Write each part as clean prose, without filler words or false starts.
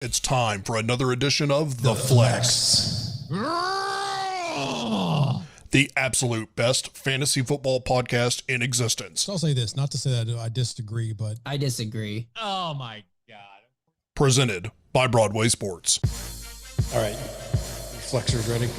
It's time for another edition of The Flex. The absolute best fantasy football podcast in existence. So I'll say this, not to say that I disagree, but... I disagree. Oh, my God. Presented by Broadway Sports. All right, Flexers ready?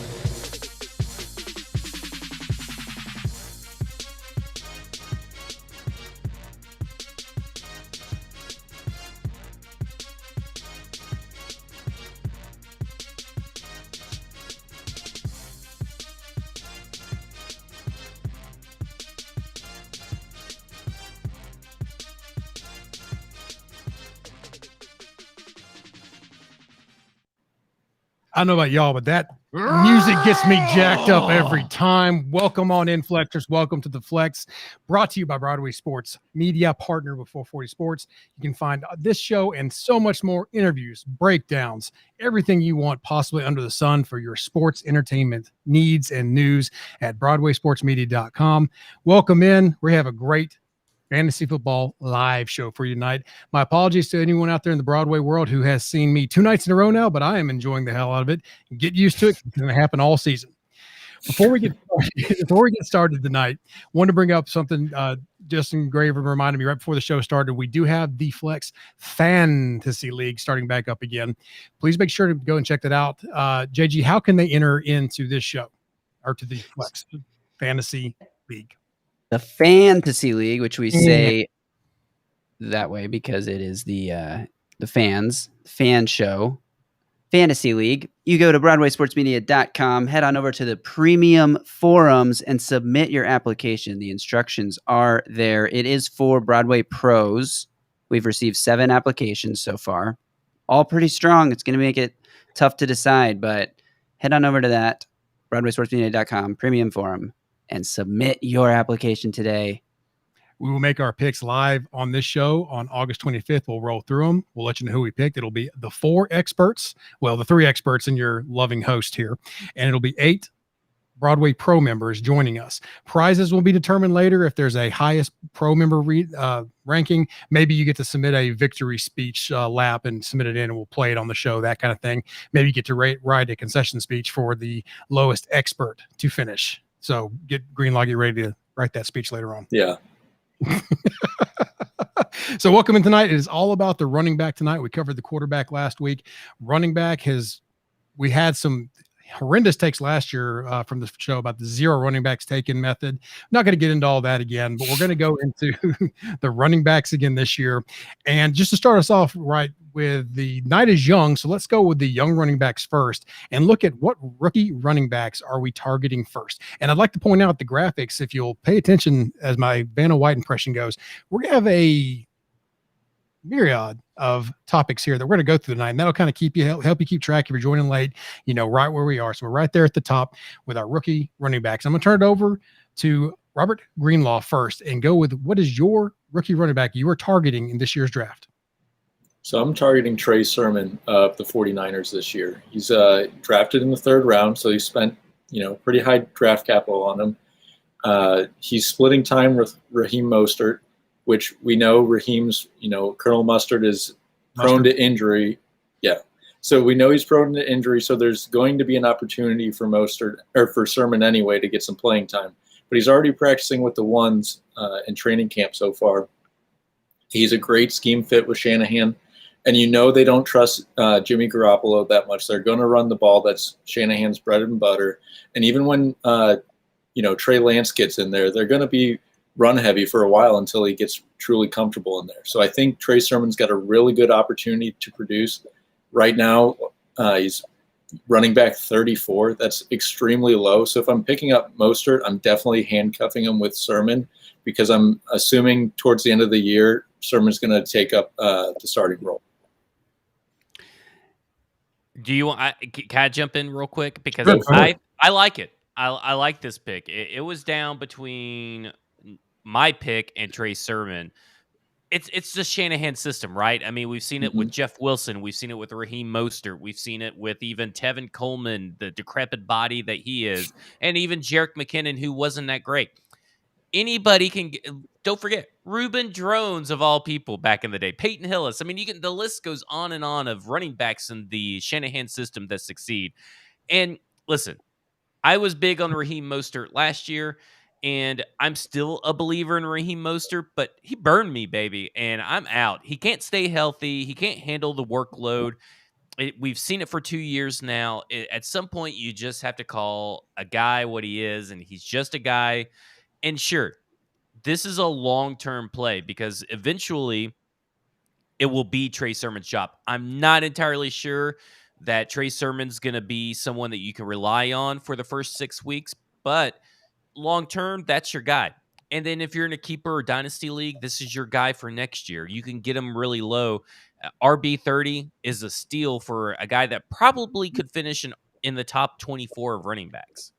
I don't know about y'all, but that music gets me jacked up every time. Welcome on in, Flexers. Welcome to the Flex, brought to you by Broadway Sports, media partner with 440 Sports. You can find this show and so much more, interviews, breakdowns, everything you want possibly under the sun for your sports entertainment needs and news at BroadwaySportsMedia.com. Welcome in. We have a great fantasy football live show for you tonight. My apologies to anyone out there in the Broadway world who has seen me 2 nights in a row now, but I am enjoying the hell out of it. Get used to it. It's going to happen all season. Before we get started tonight, I want to bring up something Justin Graver reminded me right before the show started. We do have the Flex Fantasy League starting back up again. Please make sure to go and check that out. JG, how can they enter into this show or to the Flex Fantasy League? The Fantasy League, which we say that way because it is the fan show, Fantasy League. You go to BroadwaySportsMedia.com, head on over to the premium forums and submit your application. The instructions are there. It is for Broadway pros. We've received 7 applications so far, all pretty strong. It's going to make it tough to decide, but head on over to that, BroadwaySportsMedia.com, premium forum, and submit your application today. We will make our picks live on this show on August 25th. We'll roll through them. We'll let you know who we picked. It'll be the 4 experts. Well, the 3 experts and your loving host here. And it'll be 8 Broadway Pro members joining us. Prizes will be determined later. If there's a highest pro member ranking, maybe you get to submit a victory speech lap and submit it in, and we'll play it on the show, that kind of thing. Maybe you get to write a concession speech for the lowest expert to finish. So get Greenlaw, get ready to write that speech later on. Yeah. So welcome in tonight. It is all about the running back tonight. We covered the quarterback last week. Running back we had some horrendous takes last year from the show about the 0 running backs taken method. Not going to get into all that again, but we're going to go into the running backs again this year. And just to start us off right with, the night is young, so let's go with the young running backs first and look at what rookie running backs are we targeting first. And I'd like to point out the graphics, if you'll pay attention as my Vanna White impression goes. We're going to have a myriad of topics here that we're going to go through tonight, and that'll kind of help you keep track if you're joining late, right where we are. So we're right there at the top with our rookie running backs. I'm going to turn it over to Robert Greenlaw first and go with, what is your rookie running back you are targeting in this year's draft? So I'm targeting Trey Sermon of the 49ers this year. He's drafted in the 3rd round, so he spent, pretty high draft capital on him. He's splitting time with Raheem Mostert, which we know Raheem's, Colonel Mustard is prone to injury. Yeah. So we know he's prone to injury. So there's going to be an opportunity for Mostert, or for Sermon anyway, to get some playing time. But he's already practicing with the ones in training camp so far. He's a great scheme fit with Shanahan. And they don't trust Jimmy Garoppolo that much. They're going to run the ball. That's Shanahan's bread and butter. And even when, Trey Lance gets in there, they're going to be run heavy for a while until he gets truly comfortable in there. So I think Trey Sermon's got a really good opportunity to produce. Right now, he's running back 34. That's extremely low. So if I'm picking up Mostert, I'm definitely handcuffing him with Sermon, because I'm assuming towards the end of the year, Sermon's going to take up the starting role. Do you want? Can I jump in real quick? Because Sure. I like it. I like this pick. It was down between my pick and Trey Sermon. It's the Shanahan system, right? I mean, we've seen it with Jeff Wilson. We've seen it with Raheem Mostert. We've seen it with even Tevin Coleman, the decrepit body that he is, and even Jerick McKinnon, who wasn't that great. Anybody can get, don't forget Reuben Drones of all people back in the day, Peyton Hillis. I mean, the list goes on and on of running backs in the Shanahan system that succeed. And listen, I was big on Raheem Mostert last year, and I'm still a believer in Raheem Mostert, but he burned me, baby, and I'm out. He can't stay healthy. He can't handle the workload. We've seen it for 2 years now. At some point, you just have to call a guy what he is, and he's just a guy. And sure, this is a long-term play because eventually it will be Trey Sermon's job. I'm not entirely sure that Trey Sermon's going to be someone that you can rely on for the first 6 weeks, but long-term, that's your guy. And then if you're in a keeper or dynasty league, this is your guy for next year. You can get him really low. RB30 is a steal for a guy that probably could finish in the top 24 of running backs.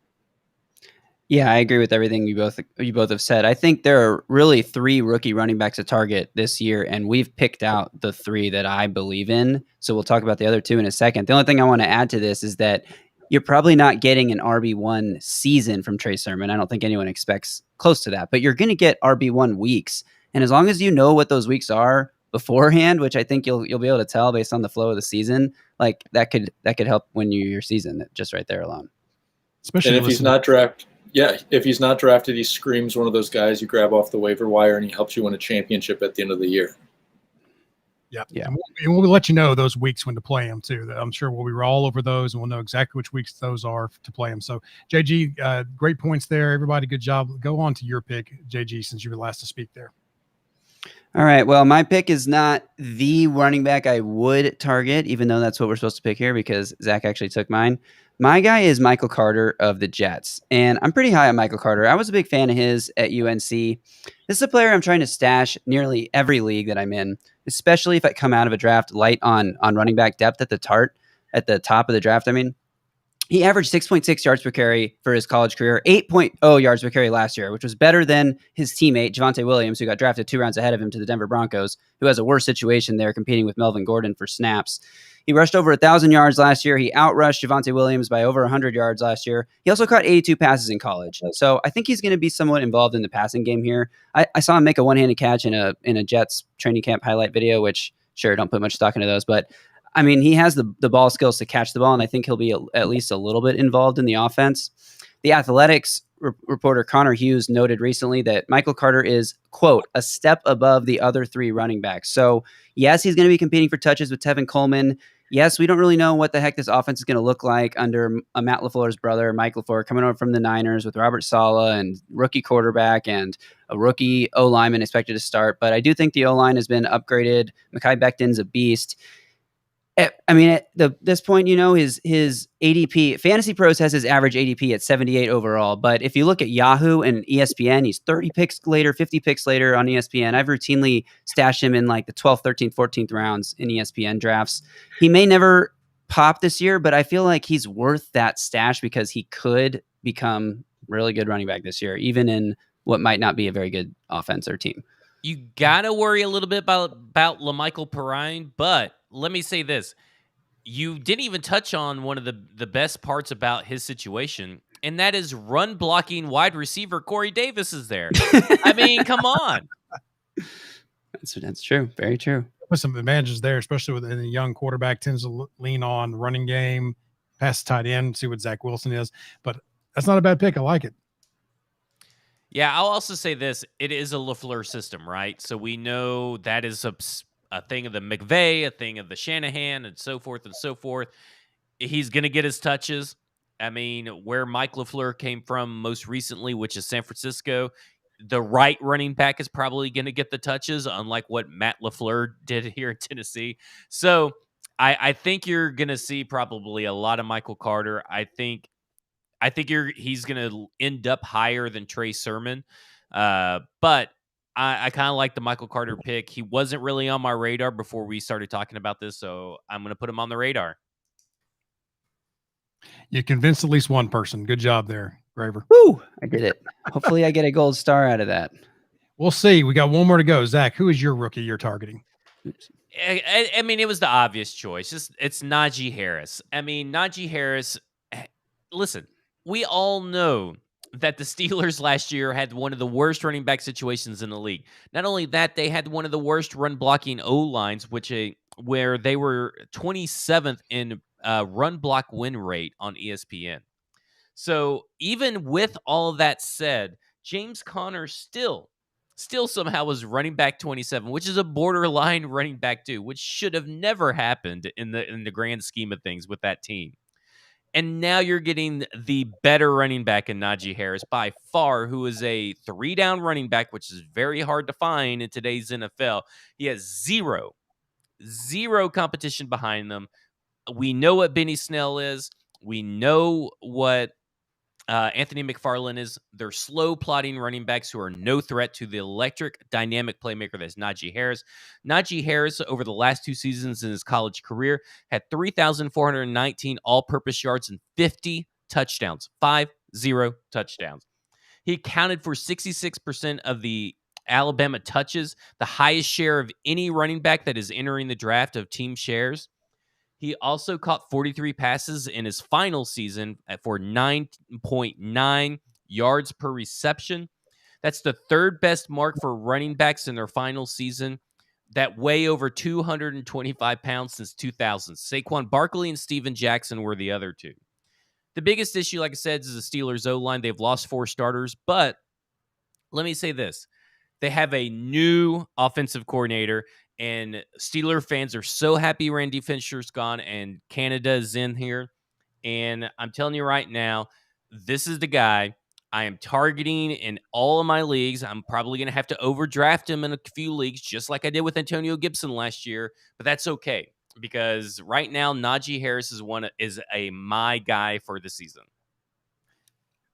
Yeah, I agree with everything you both have said. I think there are really 3 rookie running backs to target this year, and we've picked out the 3 that I believe in. So we'll talk about the other 2 in a second. The only thing I want to add to this is that you're probably not getting an RB1 season from Trey Sermon. I don't think anyone expects close to that, but you're going to get RB1 weeks. And as long as you know what those weeks are beforehand, which I think you'll be able to tell based on the flow of the season, like that could help win you your season just right there alone. Especially and if he's not drafted. Yeah, if he's not drafted, he screams one of those guys you grab off the waiver wire, and he helps you win a championship at the end of the year. Yeah. And we'll let you know those weeks when to play them too. I'm sure we'll be all over those, and we'll know exactly which weeks those are to play them. So, JG, great points there. Everybody, good job. Go on to your pick, JG, since you were last to speak there. All right. Well, my pick is not the running back I would target, even though that's what we're supposed to pick here because Zach actually took mine. My guy is Michael Carter of the Jets, and I'm pretty high on Michael Carter. I was a big fan of his at UNC. This is a player I'm trying to stash nearly every league that I'm in, especially if I come out of a draft light on running back depth at the top of the draft. I mean, he averaged 6.6 yards per carry for his college career, 8.0 yards per carry last year, which was better than his teammate, Javonte Williams, who got drafted 2 rounds ahead of him to the Denver Broncos, who has a worse situation there competing with Melvin Gordon for snaps. He rushed over 1,000 yards last year. He outrushed Javonte Williams by over 100 yards last year. He also caught 82 passes in college. So I think he's going to be somewhat involved in the passing game here. I saw him make a one-handed catch in a Jets training camp highlight video, which, sure, don't put much stock into those, but I mean, he has the ball skills to catch the ball, and I think he'll be at least a little bit involved in the offense. The Athletics reporter Connor Hughes noted recently that Michael Carter is, quote, a step above the other 3 running backs. So, yes, he's going to be competing for touches with Tevin Coleman. Yes, we don't really know what the heck this offense is going to look like under Matt LaFleur's brother, Mike LaFleur, coming over from the Niners with Robert Saleh and rookie quarterback and a rookie O-lineman expected to start. But I do think the O-line has been upgraded. Mekhi Becton's a beast. I mean, at this point, you know, his ADP, Fantasy Pros has his average ADP at 78 overall. But if you look at Yahoo and ESPN, he's 30 picks later, 50 picks later on ESPN. I've routinely stashed him in like the 12th, 13th, 14th rounds in ESPN drafts. He may never pop this year, but I feel like he's worth that stash because he could become really good running back this year, even in what might not be a very good offense or team. You got to worry a little bit about LaMichael Perrine, but let me say this. You didn't even touch on one of the best parts about his situation, and that is run blocking wide receiver Corey Davis is there. I mean, come on. That's true. Very true. With some advantages there, especially with a young quarterback tends to lean on the running game, pass tight end, see what Zach Wilson is. But that's not a bad pick. I like it. Yeah, I'll also say this. It is a LaFleur system, right? So we know that is a thing of the McVay, a thing of the Shanahan, and so forth and so forth. He's going to get his touches. I mean, where Mike LaFleur came from most recently, which is San Francisco, the right running back is probably going to get the touches, unlike what Matt LaFleur did here in Tennessee. So I think you're going to see probably a lot of Michael Carter. I think he's going to end up higher than Trey Sermon. But I kind of like the Michael Carter pick. He wasn't really on my radar before we started talking about this, so I'm going to put him on the radar. You convinced at least one person. Good job there, Graver. Woo! I did it. Hopefully I get a gold star out of that. We'll see. We got one more to go. Zach, who is your rookie you're targeting? I mean, it was the obvious choice. It's Naji Harris. I mean, Naji Harris, listen, we all know that the Steelers last year had one of the worst running back situations in the league. Not only that, they had one of the worst run blocking O-lines, where they were 27th in run block win rate on ESPN. So even with all of that said, James Conner still somehow was running back 27, which is a borderline running back 2, which should have never happened in the grand scheme of things with that team. And now you're getting the better running back in Naji Harris by far, who is a 3-down running back, which is very hard to find in today's NFL. He has zero competition behind them. We know what Benny Snell is. We know what Anthony McFarland is. They're slow plotting running backs who are no threat to the electric, dynamic playmaker that's Naji Harris. Naji Harris, over the last 2 seasons in his college career, had 3,419 all-purpose yards and 50 touchdowns. 50 touchdowns. He accounted for 66% of the Alabama touches, the highest share of any running back that is entering the draft of team shares. He also caught 43 passes in his final season for 9.9 yards per reception. That's the 3rd best mark for running backs in their final season that weigh over 225 pounds since 2000. Saquon Barkley and Steven Jackson were the other 2. The biggest issue, like I said, is the Steelers' O-line. They've lost 4 starters, but let me say this. They have a new offensive coordinator, and Steeler fans are so happy Randy Fincher's gone and Canada is in here. And I'm telling you right now, this is the guy I am targeting in all of my leagues. I'm probably going to have to overdraft him in a few leagues, just like I did with Antonio Gibson last year. But that's okay, because right now Naji Harris is my guy for the season.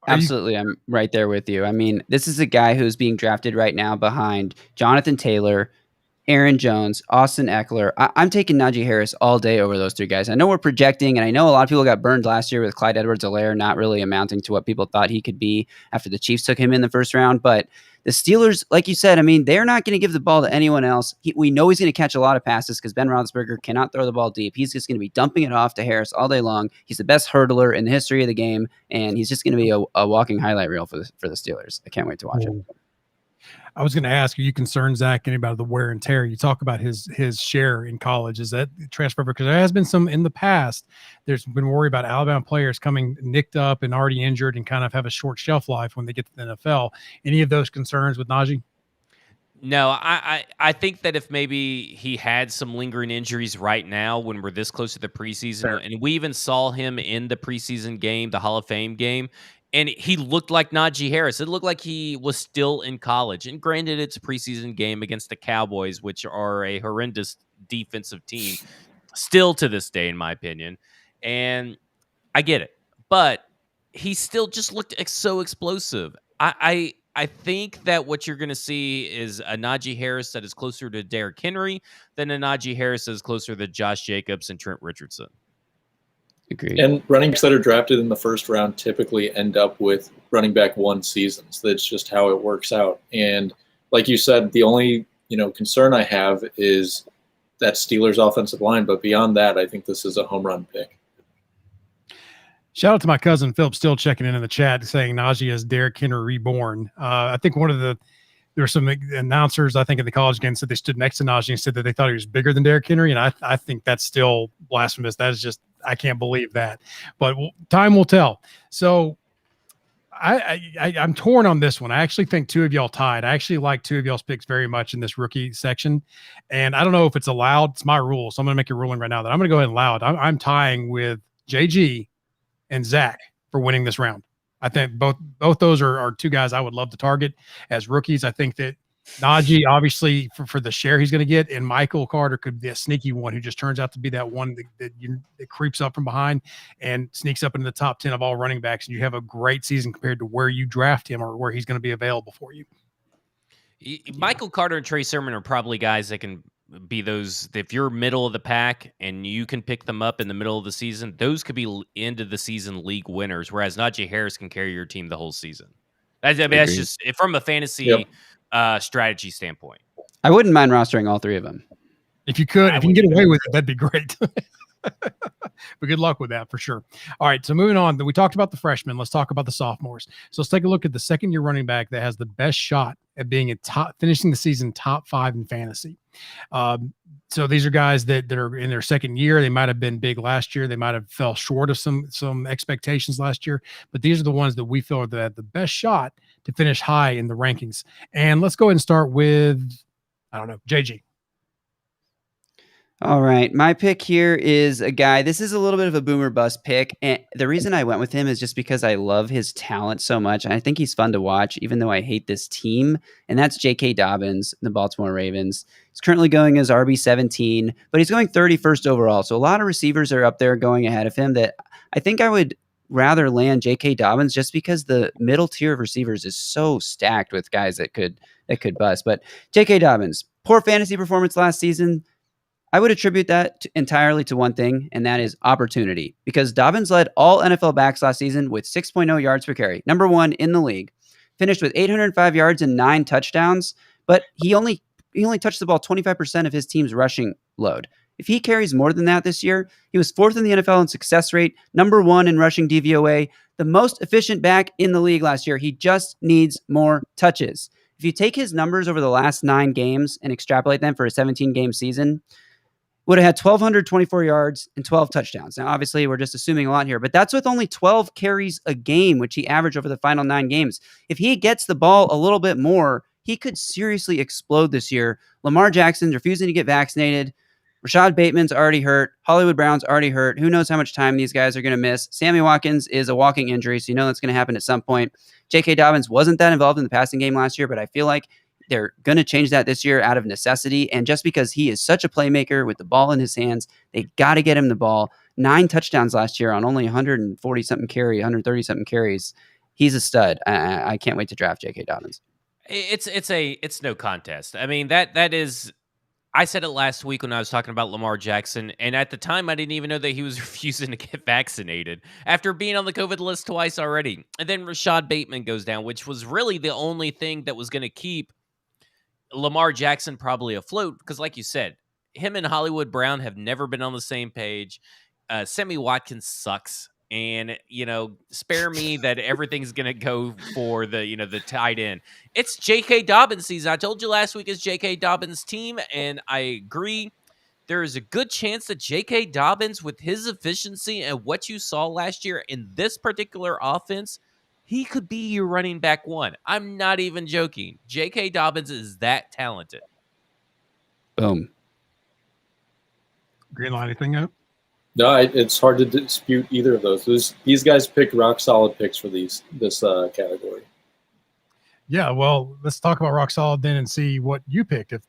Absolutely. I'm right there with you. I mean, this is a guy who's being drafted right now behind Jonathan Taylor, Aaron Jones, Austin Eckler. I'm taking Naji Harris all day over those 3 guys. I know we're projecting, and I know a lot of people got burned last year with Clyde Edwards-Helaire not really amounting to what people thought he could be after the Chiefs took him in the first round. But the Steelers, like you said, I mean, they're not going to give the ball to anyone else. We know he's going to catch a lot of passes because Ben Roethlisberger cannot throw the ball deep. He's just going to be dumping it off to Harris all day long. He's the best hurdler in the history of the game, and he's just going to be a walking highlight reel for the Steelers. I can't wait to watch it. I was going to ask, are you concerned, Zach, about the wear and tear? You talk about his share in college. Is that transfer? Because there has been some in the past. There's been worry about Alabama players coming nicked up and already injured and kind of have a short shelf life when they get to the NFL. Any of those concerns with Naji? No, I think that if maybe he had some lingering injuries right now when we're this close to the preseason, Fair. And we even saw him in the preseason game, the Hall of Fame game, and he looked like Naji Harris. It looked like he was still in college. And granted, it's a preseason game against the Cowboys, which are a horrendous defensive team, still to this day, in my opinion. And I get it. But he still just looked so explosive. I think that what you're going to see is a Naji Harris that is closer to Derrick Henry than a Naji Harris that is closer to Josh Jacobs and Trent Richardson. Agreed. And running backs that are drafted in the first round typically end up with running back 1 seasons. That's just how it works out. And like you said, the only concern I have is that Steelers offensive line. But beyond that, I think this is a home run pick. Shout out to my cousin Philip, still checking in the chat, saying Naji is Derrick Henry reborn. I think there were some announcers, I think, in the college game said they stood next to Naji and said that they thought he was bigger than Derrick Henry, and I think that's still blasphemous. That is just, I can't believe that. But time will tell. So I'm torn on this one. I actually think 2 of y'all tied. I actually like 2 of y'all's picks very much in this rookie section, and I don't know if it's allowed. It's my rule, so I'm going to make a ruling right now that I'm going to go ahead and allow it. I'm tying with JG and Zach for winning this round. I think both those are 2 guys I would love to target as rookies. I think that Naji, obviously, for the share he's going to get, and Michael Carter could be a sneaky one who just turns out to be that one that creeps up from behind and sneaks up into the top 10 of all running backs, and you have a great season compared to where you draft him or where he's going to be available for you. Michael Carter and Trey Sermon are probably guys that can be those. If you're middle of the pack and you can pick them up in the middle of the season, those could be end of the season league winners, whereas Naji Harris can carry your team the whole season. That's just from a fantasy strategy standpoint. I wouldn't mind rostering all 3 of them. If you can get away with it, that'd be great. but good luck with that for sure. All right, so moving on. We talked about the freshmen. Let's talk about the sophomores. So let's take a look at the second-year running back that has the best shot at being finishing the season top 5 in fantasy. So these are guys that are in their second year. They might have been big last year. They might have fell short of some expectations last year, but these are the ones that we feel that have the best shot to finish high in the rankings. And let's go ahead and start with, I don't know, JG. All right. My pick here is a guy. This is a little bit of a boomer bust pick. And the reason I went with him is just because I love his talent so much. And I think he's fun to watch, even though I hate this team. And that's J.K. Dobbins, the Baltimore Ravens. He's currently going as RB17, but he's going 31st overall. So a lot of receivers are up there going ahead of him that I think I would rather land J.K. Dobbins just because the middle tier of receivers is so stacked with guys that could bust. But J.K. Dobbins, poor fantasy performance last season. I would attribute that entirely to one thing, and that is opportunity. Because Dobbins led all NFL backs last season with 6.0 yards per carry, number 1 in the league. Finished with 805 yards and 9 touchdowns, but he only touched the ball 25% of his team's rushing load. If he carries more than that this year, he was 4th in the NFL in success rate, number 1 in rushing DVOA, the most efficient back in the league last year. He just needs more touches. If you take his numbers over the last 9 games and extrapolate them for a 17-game season, would have had 1,224 yards and 12 touchdowns. Now, obviously, we're just assuming a lot here, but that's with only 12 carries a game, which he averaged over the final 9 games. If he gets the ball a little bit more, he could seriously explode this year. Lamar Jackson's refusing to get vaccinated. Rashad Bateman's already hurt. Hollywood Brown's already hurt. Who knows how much time these guys are going to miss? Sammy Watkins is a walking injury, so you know that's going to happen at some point. J.K. Dobbins wasn't that involved in the passing game last year, but I feel like they're going to change that this year out of necessity. And just because he is such a playmaker with the ball in his hands, they got to get him the ball. 9 touchdowns last year on only 140-something carry, 130-something carries. He's a stud. I can't wait to draft J.K. Dobbins. It's no contest. I mean, that is, I said it last week when I was talking about Lamar Jackson, and at the time I didn't even know that he was refusing to get vaccinated after being on the COVID list twice already. And then Rashad Bateman goes down, which was really the only thing that was going to keep Lamar Jackson probably afloat, because like you said, him and Hollywood Brown have never been on the same page. Sammy Watkins sucks. And, spare me that everything's going to go for the tight end. It's J.K. Dobbins season. I told you last week it's J.K. Dobbins' team, and I agree. There is a good chance that J.K. Dobbins, with his efficiency and what you saw last year in this particular offense, he could be your running back 1. I'm not even joking. J.K. Dobbins is that talented. Boom. Green line, anything up? No, it's hard to dispute either of those. These guys picked rock solid picks for this category. Yeah, well, let's talk about rock solid then and see what you picked, if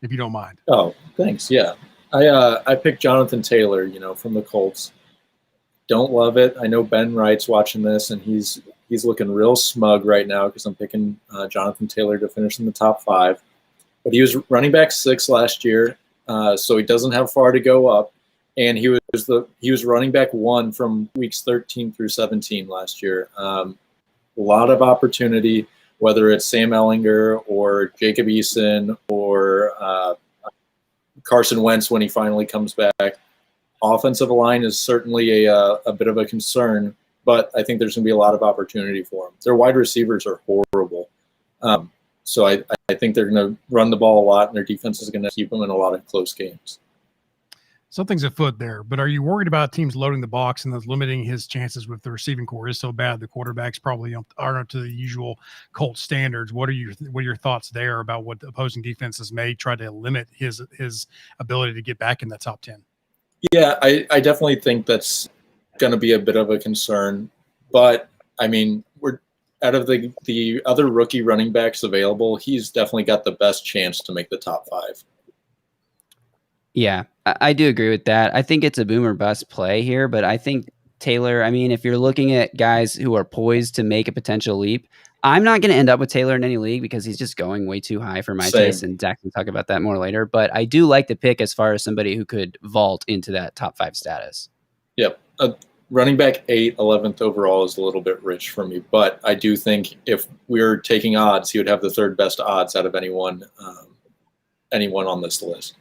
you don't mind. Oh, thanks. Yeah, I picked Jonathan Taylor, from the Colts. Don't love it. I know Ben Wright's watching this, and he's looking real smug right now because I'm picking Jonathan Taylor to finish in the top 5. But he was running back 6 last year, so he doesn't have far to go up. And he was running back 1 from weeks 13 through 17 last year. A lot of opportunity, whether it's Sam Ehlinger or Jacob Eason or Carson Wentz when he finally comes back. Offensive line is certainly a bit of a concern, but I think there's going to be a lot of opportunity for them. Their wide receivers are horrible. So I think they're going to run the ball a lot, and their defense is going to keep them in a lot of close games. Something's afoot there, but are you worried about teams loading the box and thus limiting his chances with the receiving core is so bad? The quarterbacks probably aren't up to the usual Colt standards. What are your thoughts there about what the opposing defenses may try to limit his ability to get back in the top 10? Yeah, I definitely think that's going to be a bit of a concern, but I mean, we're out of the other rookie running backs available, he's definitely got the best chance to make the top 5. Yeah, I do agree with that. I think it's a boomer bust play here, but I think Taylor, I mean, if you're looking at guys who are poised to make a potential leap, I'm not going to end up with Taylor in any league because he's just going way too high for my taste, and Dak can talk about that more later. But I do like the pick as far as somebody who could vault into that top 5 status. Yep. Running back 8, 11th overall is a little bit rich for me, but I do think if we were taking odds, he would have the 3rd best odds out of anyone on this list.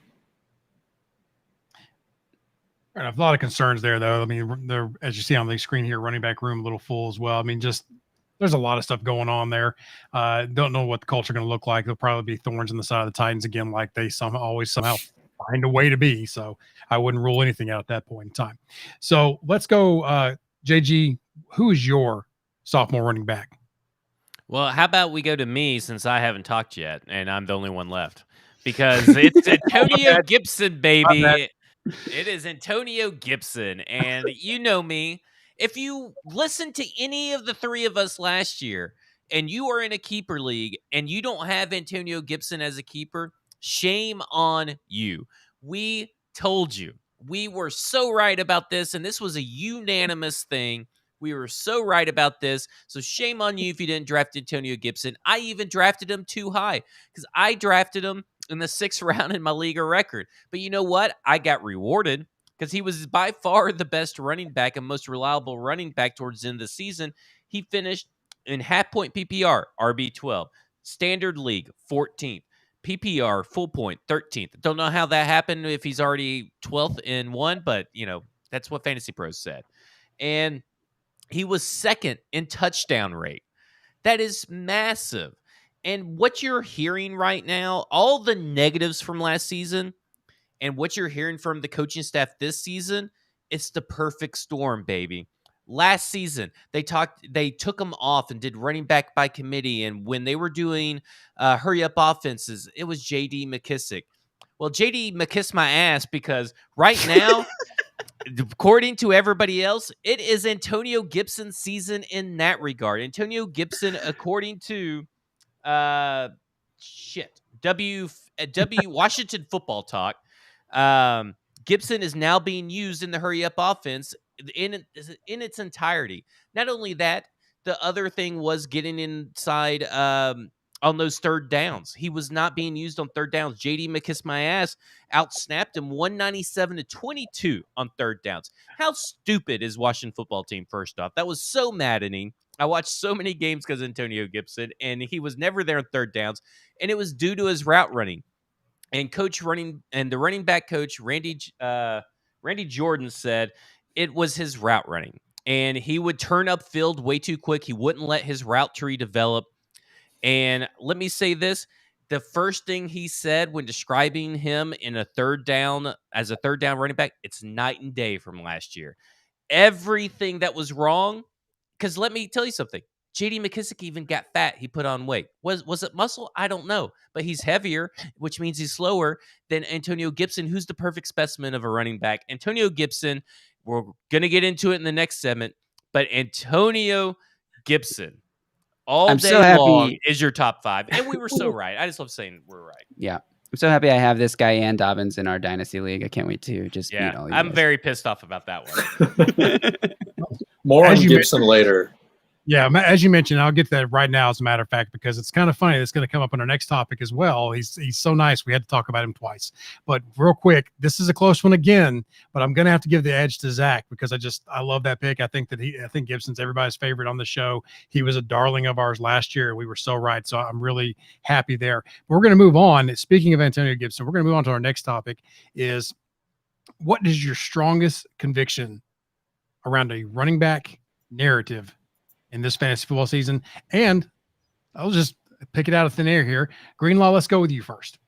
Fair enough. A lot of concerns there, though. I mean, they're, as you see on the screen here, running back room a little full as well. I mean, just there's a lot of stuff going on there. Don't know what the culture going to look like. There'll probably be thorns in the side of the Titans again, like they somehow find a way to be. So I wouldn't rule anything out at that point in time. So let's go, JG. Who is your sophomore running back? Well, how about we go to me since I haven't talked yet, and I'm the only one left because it's Antonio Gibson, baby. It is Antonio Gibson, and you know me. If you listen to any of the three of us last year, and you are in a keeper league, and you don't have Antonio Gibson as a keeper, shame on you. We told you. We were so right about this, and this was a unanimous thing. We were so right about this, so shame on you if you didn't draft Antonio Gibson. I even drafted him too high because I drafted him in the 6th round in my league of record. But you know what? I got rewarded because he was by far the best running back and most reliable running back towards the end of the season. He finished in half-point PPR, RB12, standard league, 14th, PPR, full point, 13th. Don't know how that happened if he's already 12th in one, but, that's what Fantasy Pros said. And he was 2nd in touchdown rate. That is massive. And what you're hearing right now, all the negatives from last season and what you're hearing from the coaching staff this season, it's the perfect storm, baby. Last season, they took him off and did running back by committee. And when they were doing hurry up offenses, it was J.D. McKissick. Well, J.D. McKiss my ass because right now, according to everybody else, it is Antonio Gibson's season in that regard. Antonio Gibson, according to Washington Football Talk, Gibson is now being used in the hurry up offense in its entirety. Not only that, the other thing was getting inside on those third downs. He was not being used on third downs. JD McKiss my ass outsnapped him 197-22 on third downs. How stupid is Washington football team, first off? That was so maddening. I watched so many games because of Antonio Gibson, and he was never there on third downs, and it was due to his route running. And the running back coach, Randy Jordan, said it was his route running. And he would turn upfield way too quick. He wouldn't let his route tree develop. And let me say this. The first thing he said when describing him in a third down as a third down running back, it's night and day from last year. Everything that was wrong, because let me tell you something. J.D. McKissick even got fat. He put on weight. Was it muscle? I don't know. But he's heavier, which means he's slower than Antonio Gibson, who's the perfect specimen of a running back. Antonio Gibson, we're going to get into it in the next segment, but Antonio Gibson, all day long, is your top 5. And we were so right. I just love saying we're right. Yeah. I'm so happy I have this guy and Dobbins in our Dynasty League. I can't wait to just beat all you I'm guys. very pissed off about that one. More on Gibson later. Yeah, as you mentioned, I'll get to that right now, as a matter of fact, because it's kind of funny. It's going to come up in our next topic as well. He's so nice. We had to talk about him twice. But real quick, this is a close one again, but I'm going to have to give the edge to Zach because I love that pick. I think Gibson's everybody's favorite on the show. He was a darling of ours last year. We were so right. So I'm really happy there. But we're going to move on. Speaking of Antonio Gibson, we're going to move on to our next topic is what is your strongest conviction around a running back narrative in this fantasy football season? And I'll just pick it out of thin air here. Greenlaw, let's go with you first.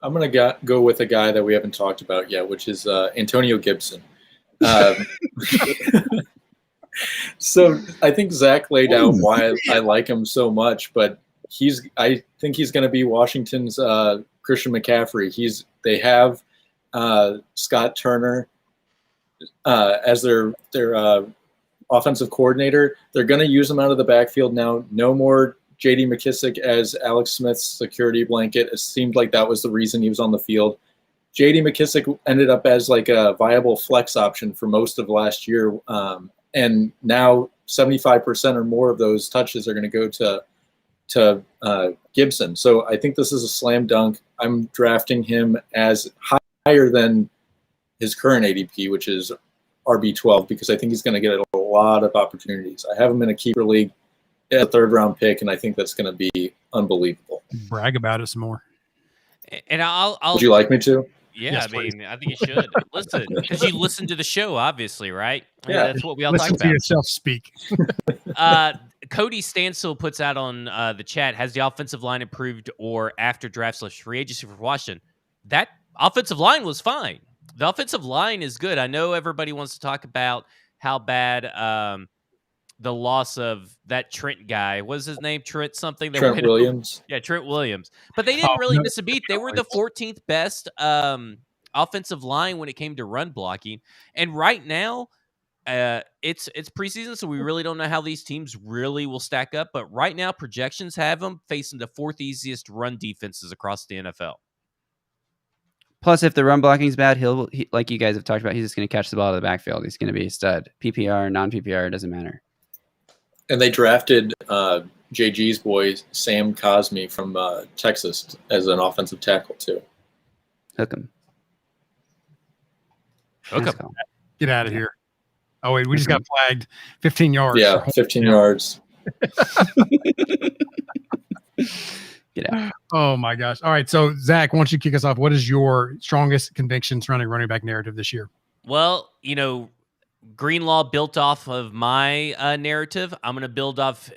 I'm going to go with a guy that we haven't talked about yet, which is Antonio Gibson. So I think Zach laid out why I like him so much, but I think he's going to be Washington's Christian McCaffrey. They have Scott Turner as their offensive coordinator. They're going to use him out of the backfield now. No more J.D. McKissick as Alex Smith's security blanket. It seemed like that was the reason he was on the field. J.D. McKissick ended up as like a viable flex option for most of last year. And now 75% or more of those touches are going to go to Gibson. So I think this is a slam dunk. I'm drafting him as higher than his current ADP, which is RB12, because I think he's going to get a lot of opportunities. I have him in a keeper league, a 3rd round pick, and I think that's going to be unbelievable. Brag about it some more. And I'll Would you like me to? Yeah, Yes, I please. mean, I think you should listen because you listen to the show, obviously, right? I mean, Yeah. that's what we all Listen talk to about. yourself speak. Cody Stansel puts out on the chat: has the offensive line improved or after draft/free agency for Washington? That offensive line was fine. The offensive line is good. I know everybody wants to talk about how bad the loss of that Trent guy. What was his name? Trent something. They Trent went Williams. Yeah, Trent Williams. But they didn't really miss a beat. They were the 14th best offensive line when it came to run blocking. And right now, it's preseason, so we really don't know how these teams really will stack up. But right now, projections have them facing the 4th easiest run defenses across the NFL. Plus, if the run blocking is bad, he, like you guys have talked about, he's just going to catch the ball out of the backfield. He's going to be a stud. PPR, non-PPR, it doesn't matter. And they drafted JG's boy, Sam Cosmi from Texas, as an offensive tackle, too. Hook him. Get out of here. Oh, wait, we just got flagged 15 yards. Yeah, 15 yards. Get out. Oh, my gosh. All right, so, Zach, why don't you kick us off? What is your strongest conviction surrounding running back narrative this year? Well, Greenlaw built off of my narrative. I'm going to build off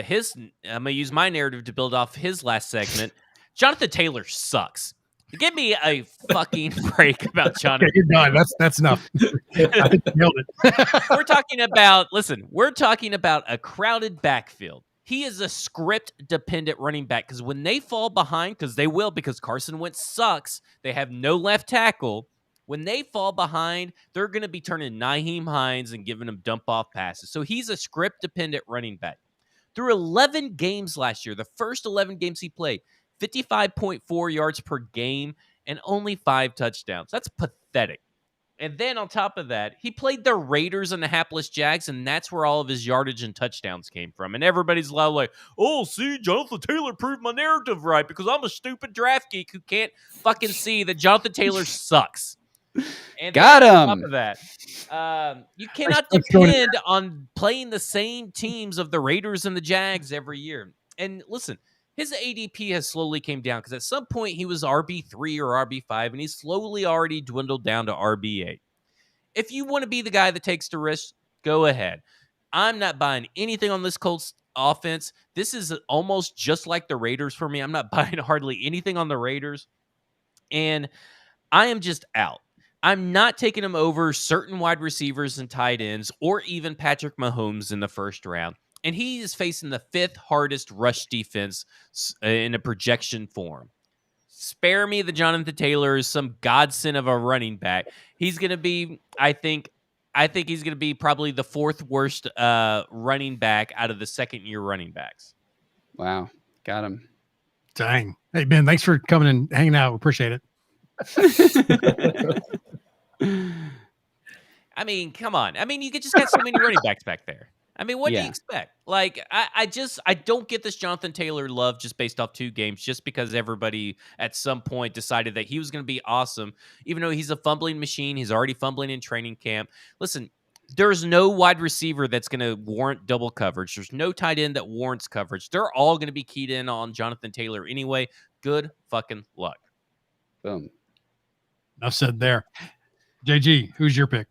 his. I'm going to use my narrative to build off his last segment. Jonathan Taylor sucks. Give me a fucking break about Jonathan. Okay, you're done. That's enough. I think you nailed it. We're talking about a crowded backfield. He is a script-dependent running back because when they fall behind, because they will, because Carson Wentz sucks, they have no left tackle. When they fall behind, they're going to be turning Nyheim Hines and giving him dump-off passes. So he's a script-dependent running back. Through 11 games last year, the first 11 games he played, 55.4 yards per game and only 5 touchdowns. That's pathetic. And then on top of that, he played the Raiders and the hapless Jags, and that's where all of his yardage and touchdowns came from. And everybody's loud like, oh, see, Jonathan Taylor proved my narrative right because I'm a stupid draft geek who can't fucking see that Jonathan Taylor sucks. And Got him. On top of that, you cannot depend on playing the same teams of the Raiders and the Jags every year. And listen, his ADP has slowly came down because at some point he was RB3 or RB5, and he's slowly already dwindled down to RB8. If you want to be the guy that takes the risk, go ahead. I'm not buying anything on this Colts offense. This is almost just like the Raiders for me. I'm not buying hardly anything on the Raiders, and I am just out. I'm not taking him over certain wide receivers and tight ends or even Patrick Mahomes in the first round. And he is facing the 5th hardest rush defense in a projection form. Spare me the Jonathan Taylor is some godsend of a running back. He's going to be, I think he's going to be probably the 4th worst running back out of the second-year running backs. Wow. Got him. Dang. Hey, Ben, thanks for coming and hanging out. We appreciate it. I mean, come on. I mean, you just got so many running backs back there. I mean, what do you expect? Like, I don't get this Jonathan Taylor love just based off 2 games, just because everybody at some point decided that he was going to be awesome, even though he's a fumbling machine. He's already fumbling in training camp. Listen, there's no wide receiver that's going to warrant double coverage. There's no tight end that warrants coverage. They're all going to be keyed in on Jonathan Taylor anyway. Good fucking luck. Boom. Enough said there. JG, who's your pick?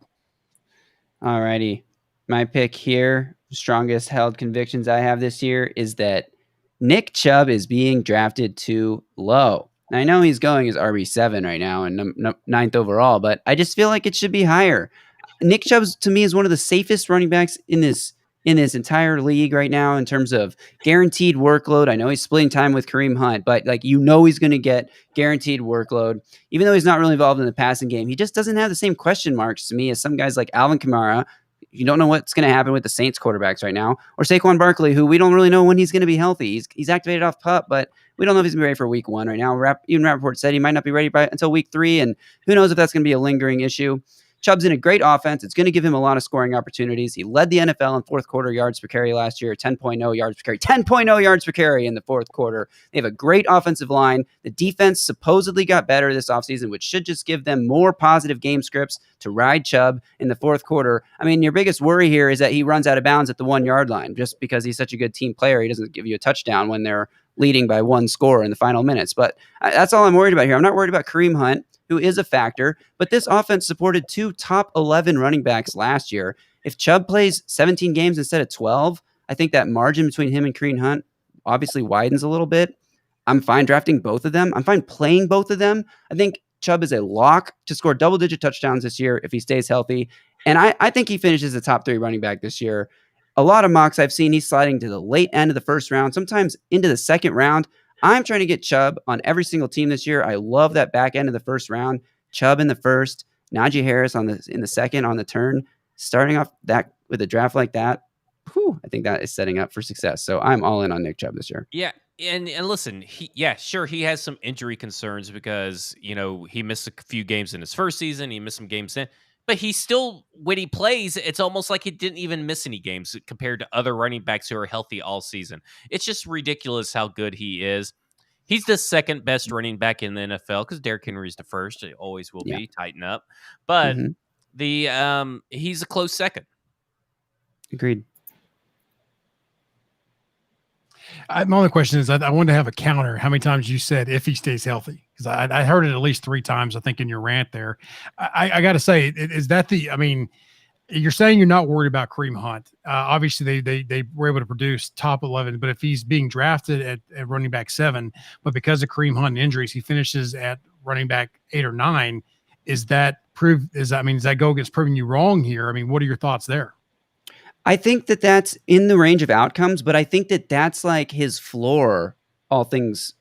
All righty. My pick here, strongest held convictions I have this year, is that Nick Chubb is being drafted too low. Now, I know he's going as RB7 right now and 9th overall, but I just feel like it should be higher. Nick Chubb, to me, is one of the safest running backs in this entire league right now in terms of guaranteed workload. I know he's splitting time with Kareem Hunt, but he's going to get guaranteed workload. Even though he's not really involved in the passing game, he just doesn't have the same question marks to me as some guys like Alvin Kamara. You don't know what's going to happen with the Saints quarterbacks right now, or Saquon Barkley, who we don't really know when he's going to be healthy. He's activated off PUP, but we don't know if he's going to be ready for week 1 right now. Even Rappaport said he might not be ready until week 3, and who knows if that's going to be a lingering issue. Chubb's in a great offense. It's going to give him a lot of scoring opportunities. He led the NFL in 4th quarter yards per carry last year, 10.0 yards per carry. 10.0 yards per carry in the 4th quarter. They have a great offensive line. The defense supposedly got better this offseason, which should just give them more positive game scripts to ride Chubb in the 4th quarter. I mean, your biggest worry here is that he runs out of bounds at the 1-yard line just because he's such a good team player. He doesn't give you a touchdown when they're leading by 1 score in the final minutes. But that's all I'm worried about here. I'm not worried about Kareem Hunt, who is a factor, but this offense supported 2 top 11 running backs last year. If Chubb plays 17 games instead of 12, I think that margin between him and Kareem Hunt obviously widens a little bit. I'm fine drafting both of them. I'm fine playing both of them. I think Chubb is a lock to score double-digit touchdowns this year if he stays healthy. And I think he finishes the top 3 running back this year. A lot of mocks I've seen, he's sliding to the late end of the first round, sometimes into the second round. I'm trying to get Chubb on every single team this year. I love that back end of the first round. Chubb in the first, Naji Harris in the second on the turn. Starting off that with a draft like that, I think that is setting up for success. So I'm all in on Nick Chubb this year. Yeah. And listen, he has some injury concerns because, he missed a few games in his first season. He missed some games in, but he still, when he plays, it's almost like he didn't even miss any games compared to other running backs who are healthy all season. It's just ridiculous how good he is. He's the second best running back in the NFL because Derrick Henry's the first. It always will be. Tighten up. But he's a close second. Agreed. My only question is, I wanted to have a counter. How many times you said if he stays healthy? Because I heard it at least 3 times, I think, in your rant there. I got to say, is that you're saying you're not worried about Kareem Hunt. Obviously, they were able to produce top 11, but if he's being drafted at running back 7, but because of Kareem Hunt injuries, he finishes at running back 8 or 9, does that go against proving you wrong here? I mean, what are your thoughts there? I think that that's in the range of outcomes, but I think that that's like his floor, all things,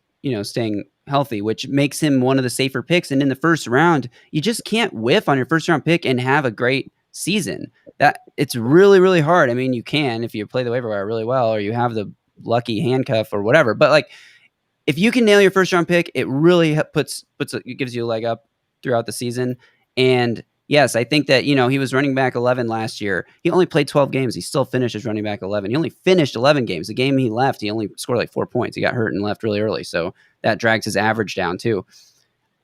staying healthy, which makes him one of the safer picks. And in the first round, you just can't whiff on your first round pick and have a great season. That it's really, really hard. I mean, you can if you play the waiver wire really well, or you have the lucky handcuff or whatever. But like, if you can nail your first round pick, it really it gives you a leg up throughout the season. And yes, I think that, he was running back 11 last year. He only played 12 games. He still finished as running back 11. He only finished 11 games. The game he left, he only scored like 4 points. He got hurt and left really early. So that drags his average down too.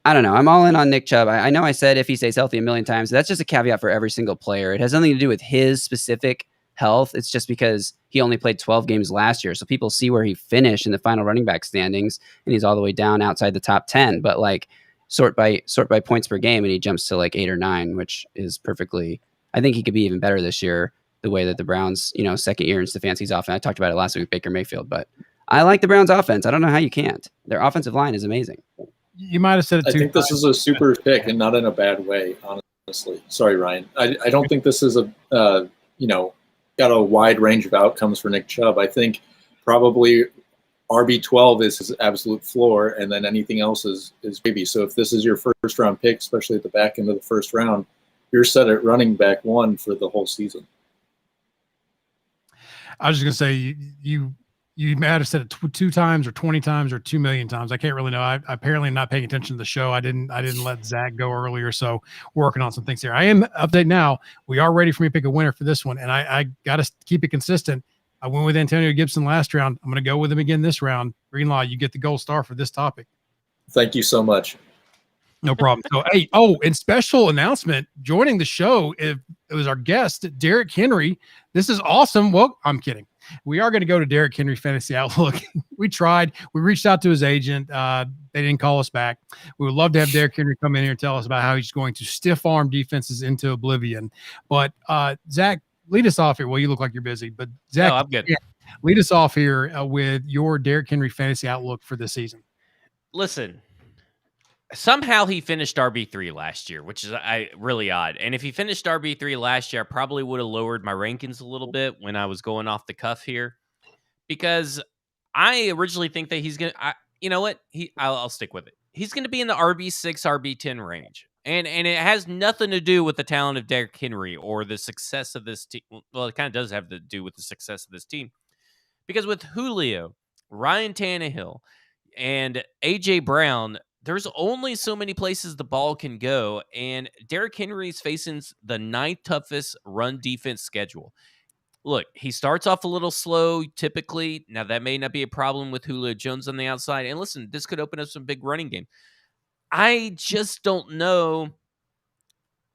I don't know. I'm all in on Nick Chubb. I know I said if he stays healthy a million times. That's just a caveat for every single player. It has nothing to do with his specific health. It's just because he only played 12 games last year. So people see where he finished in the final running back standings, and he's all the way down outside the top 10. But like, sort by points per game, and he jumps to like 8 or 9, which is perfectly. I think he could be even better this year. The way that the Browns, second year in Stefanski's offense. I talked about it last week with Baker Mayfield, but I like the Browns' offense. I don't know how you can't. Their offensive line is amazing. You might have said it too. I think this is a super pick, and not in a bad way, honestly. Sorry, Ryan. I don't think this is got a wide range of outcomes for Nick Chubb. I think probably RB12 is his absolute floor, and then anything else is baby. So if this is your first round pick, especially at the back end of the first round, you're set at running back 1 for the whole season. I was just going to say, you might have said it 2 times or 20 times or 2 million times. I can't really know. I apparently am not paying attention to the show. I didn't let Zach go earlier, so working on some things here. I am update now. We are ready for me to pick a winner for this one, and I got to keep it consistent. I went with Antonio Gibson last round. I'm going to go with him again this round. Greenlaw, you get the gold star for this topic. Thank you so much. No problem. So, and special announcement, joining the show, it was our guest, Derrick Henry. This is awesome. Well, I'm kidding. We are going to go to Derrick Henry Fantasy Outlook. We tried. We reached out to his agent. They didn't call us back. We would love to have Derrick Henry come in here and tell us about how he's going to stiff arm defenses into oblivion. But Zach, lead us off here. Well, you look like you're busy, but Zach, no, I'm good. Lead us off here with your Derrick Henry Fantasy Outlook for this season. Listen, somehow he finished RB3 last year, which is really odd. And if he finished RB3 last year, I probably would have lowered my rankings a little bit when I was going off the cuff here, because I originally think that he's going to, you know what? I'll stick with it. He's going to be in the RB6, RB10 range. And it has nothing to do with the talent of Derrick Henry or the success of this team. Well, it kind of does have to do with the success of this team. Because with Julio, Ryan Tannehill, and A.J. Brown, there's only so many places the ball can go. And Derrick Henry is facing the 9th toughest run defense schedule. Look, he starts off a little slow typically. Now, that may not be a problem with Julio Jones on the outside. And listen, this could open up some big running game. I just don't know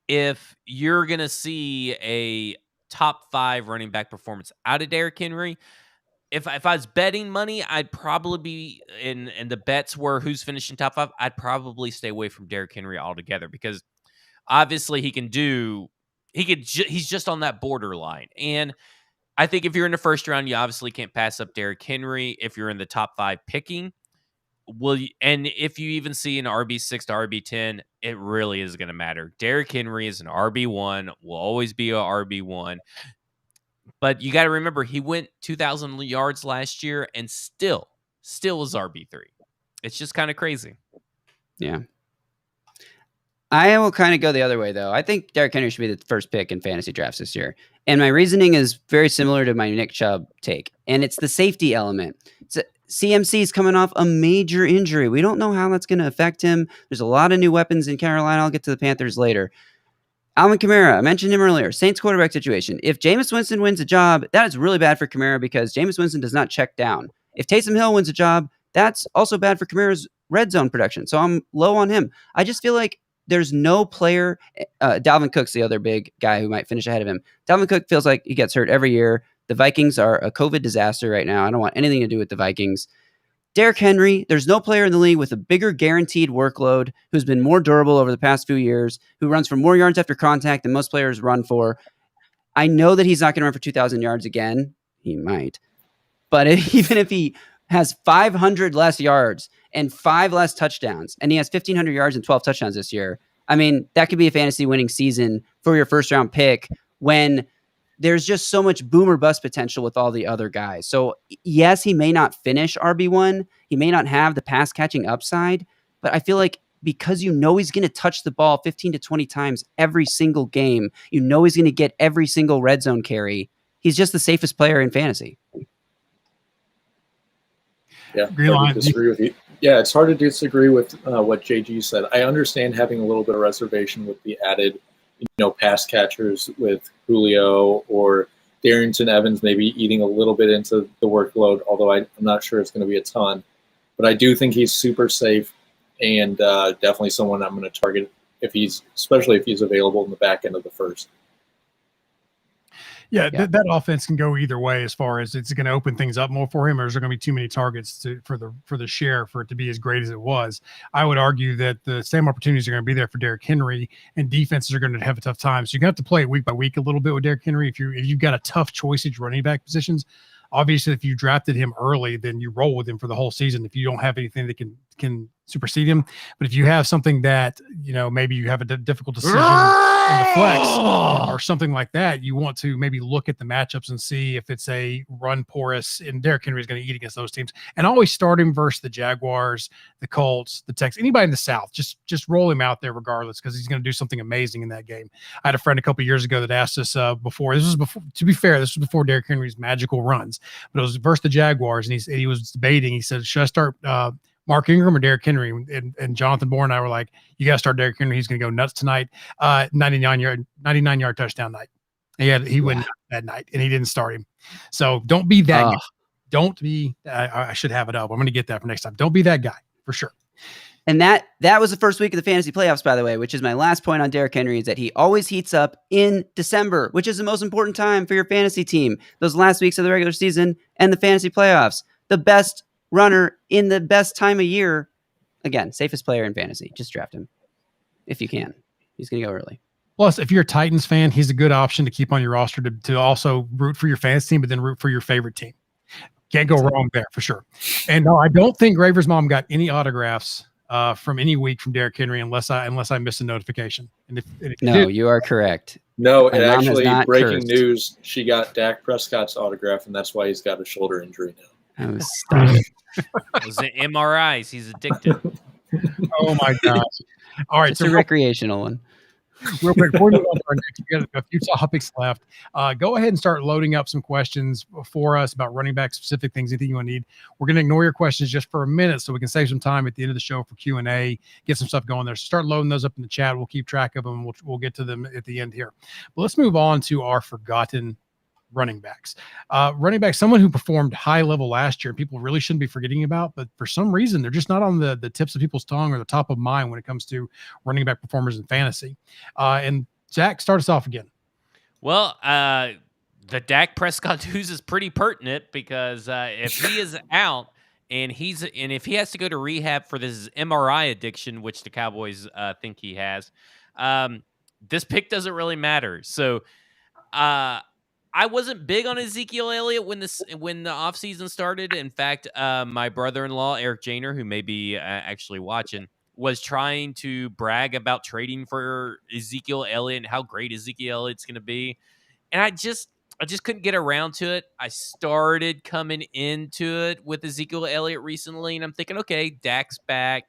if you're going to see a top 5 running back performance out of Derrick Henry. if I was betting money, I'd probably be and the bets were who's finishing top 5. I'd probably stay away from Derrick Henry altogether because obviously he's just on that borderline. And I think if you're in the first round, you obviously can't pass up Derrick Henry. If you're in the top 5 picking, and if you even see an RB6 to RB10, it really is going to matter. Derrick Henry is an RB1, will always be a RB1. But you got to remember, he went 2,000 yards last year and still is RB3. It's just kind of crazy. Yeah. I will kind of go the other way, though. I think Derrick Henry should be the first pick in fantasy drafts this year. And my reasoning is very similar to my Nick Chubb take. And it's the safety element. CMC is coming off a major injury. We don't know how that's going to affect him. There's a lot of new weapons in Carolina. I'll get to the Panthers later. Alvin Kamara, I mentioned him earlier. Saints quarterback situation. If Jameis Winston wins a job, that is really bad for Camara because Jameis Winston does not check down. If Taysom Hill wins a job, that's also bad for Kamara's red zone production. So I'm low on him. I just feel like there's no player. Dalvin Cook's the other big guy who might finish ahead of him. Dalvin Cook feels like he gets hurt every year. The Vikings are a COVID disaster right now. I don't want anything to do with the Vikings. Derrick Henry, there's no player in the league with a bigger guaranteed workload who's been more durable over the past few years, who runs for more yards after contact than most players run for. I know that he's not going to run for 2,000 yards again. He might. But even if he has 500 less yards and 5 less touchdowns, and he has 1,500 yards and 12 touchdowns this year, I mean, that could be a fantasy winning season for your first round pick when there's just so much boom or bust potential with all the other guys. So yes, he may not finish RB1. He may not have the pass catching upside, but I feel like because you know he's going to touch the ball 15 to 20 times every single game, you know he's going to get every single red zone carry. He's just the safest player in fantasy. Yeah, hard to disagree with you. Yeah, it's hard to disagree with what JG said. I understand having a little bit of reservation with the added, pass catchers with Julio or Darrington Evans maybe eating a little bit into the workload, although I'm not sure it's going to be a ton. But I do think he's super safe and definitely someone I'm going to target especially if he's available in the back end of the first. Yeah, that offense can go either way as far as it's going to open things up more for him, or is there going to be too many targets for the share for it to be as great as it was? I would argue that the same opportunities are going to be there for Derrick Henry, and defenses are going to have a tough time. So you're going to have to play it week by week a little bit with Derrick Henry. If you've got a tough choice at running back positions, obviously if you drafted him early, then you roll with him for the whole season. If you don't have anything that can supersede him, but if you have something that maybe you have a difficult decision in the flex or something like that, you want to maybe look at the matchups and see if it's a run porous, and Derrick Henry is going to eat against those teams. And always start him versus the Jaguars, the Colts, the Texans, anybody in the South. Just roll him out there regardless, because he's going to do something amazing in that game. I had a friend a couple of years ago that asked us before. To be fair, this was before Derrick Henry's magical runs, but it was versus the Jaguars, and he was debating. He said, "Should I start Mark Ingram or Derrick Henry?" And Jonathan Bourne and I were like, "You got to start Derrick Henry. He's going to go nuts tonight." 99-yard touchdown night. He went that night, and he didn't start him. So don't be that guy. Don't be. I should have it up. I'm going to get that for next time. Don't be that guy for sure. And that was the first week of the fantasy playoffs, by the way, which is my last point on Derrick Henry, is that he always heats up in December, which is the most important time for your fantasy team. Those last weeks of the regular season and the fantasy playoffs. The best runner in the best time of year. Again, safest player in fantasy. Just draft him if you can. He's going to go early. Plus, if you're a Titans fan, he's a good option to keep on your roster to also root for your fantasy team, but then root for your favorite team. Can't go wrong there for sure. And no, I don't think Graver's mom got any autographs from any week from Derrick Henry unless I missed a notification. And if you are correct. No, and actually, breaking news, she got Dak Prescott's autograph, and that's why he's got a shoulder injury now. It was the MRIs. He's addicted. Oh my gosh! All right, it's a recreational one. Real quick, before we move on to our next, we got a few topics left. Go ahead and start loading up some questions for us about running back specific things, anything you want to need. We're going to ignore your questions just for a minute so we can save some time at the end of the show for Q&A, get some stuff going there. So start loading those up in the chat. We'll keep track of them. We'll get to them at the end here. But let's move on to our forgotten running backs. Running back, someone who performed high level last year, people really shouldn't be forgetting about, but for some reason, they're just not on the tips of people's tongue or the top of mind when it comes to running back performers in fantasy. And Zach, start us off again. Well, the Dak Prescott news is pretty pertinent because if he is out and if he has to go to rehab for this MRI addiction, which the Cowboys think he has, this pick doesn't really matter. So I wasn't big on Ezekiel Elliott when the offseason started. In fact, my brother-in-law, Eric Janer, who may be actually watching, was trying to brag about trading for Ezekiel Elliott and how great Ezekiel Elliott's going to be. And I just couldn't get around to it. I started coming into it with Ezekiel Elliott recently, and I'm thinking, okay, Dak's back,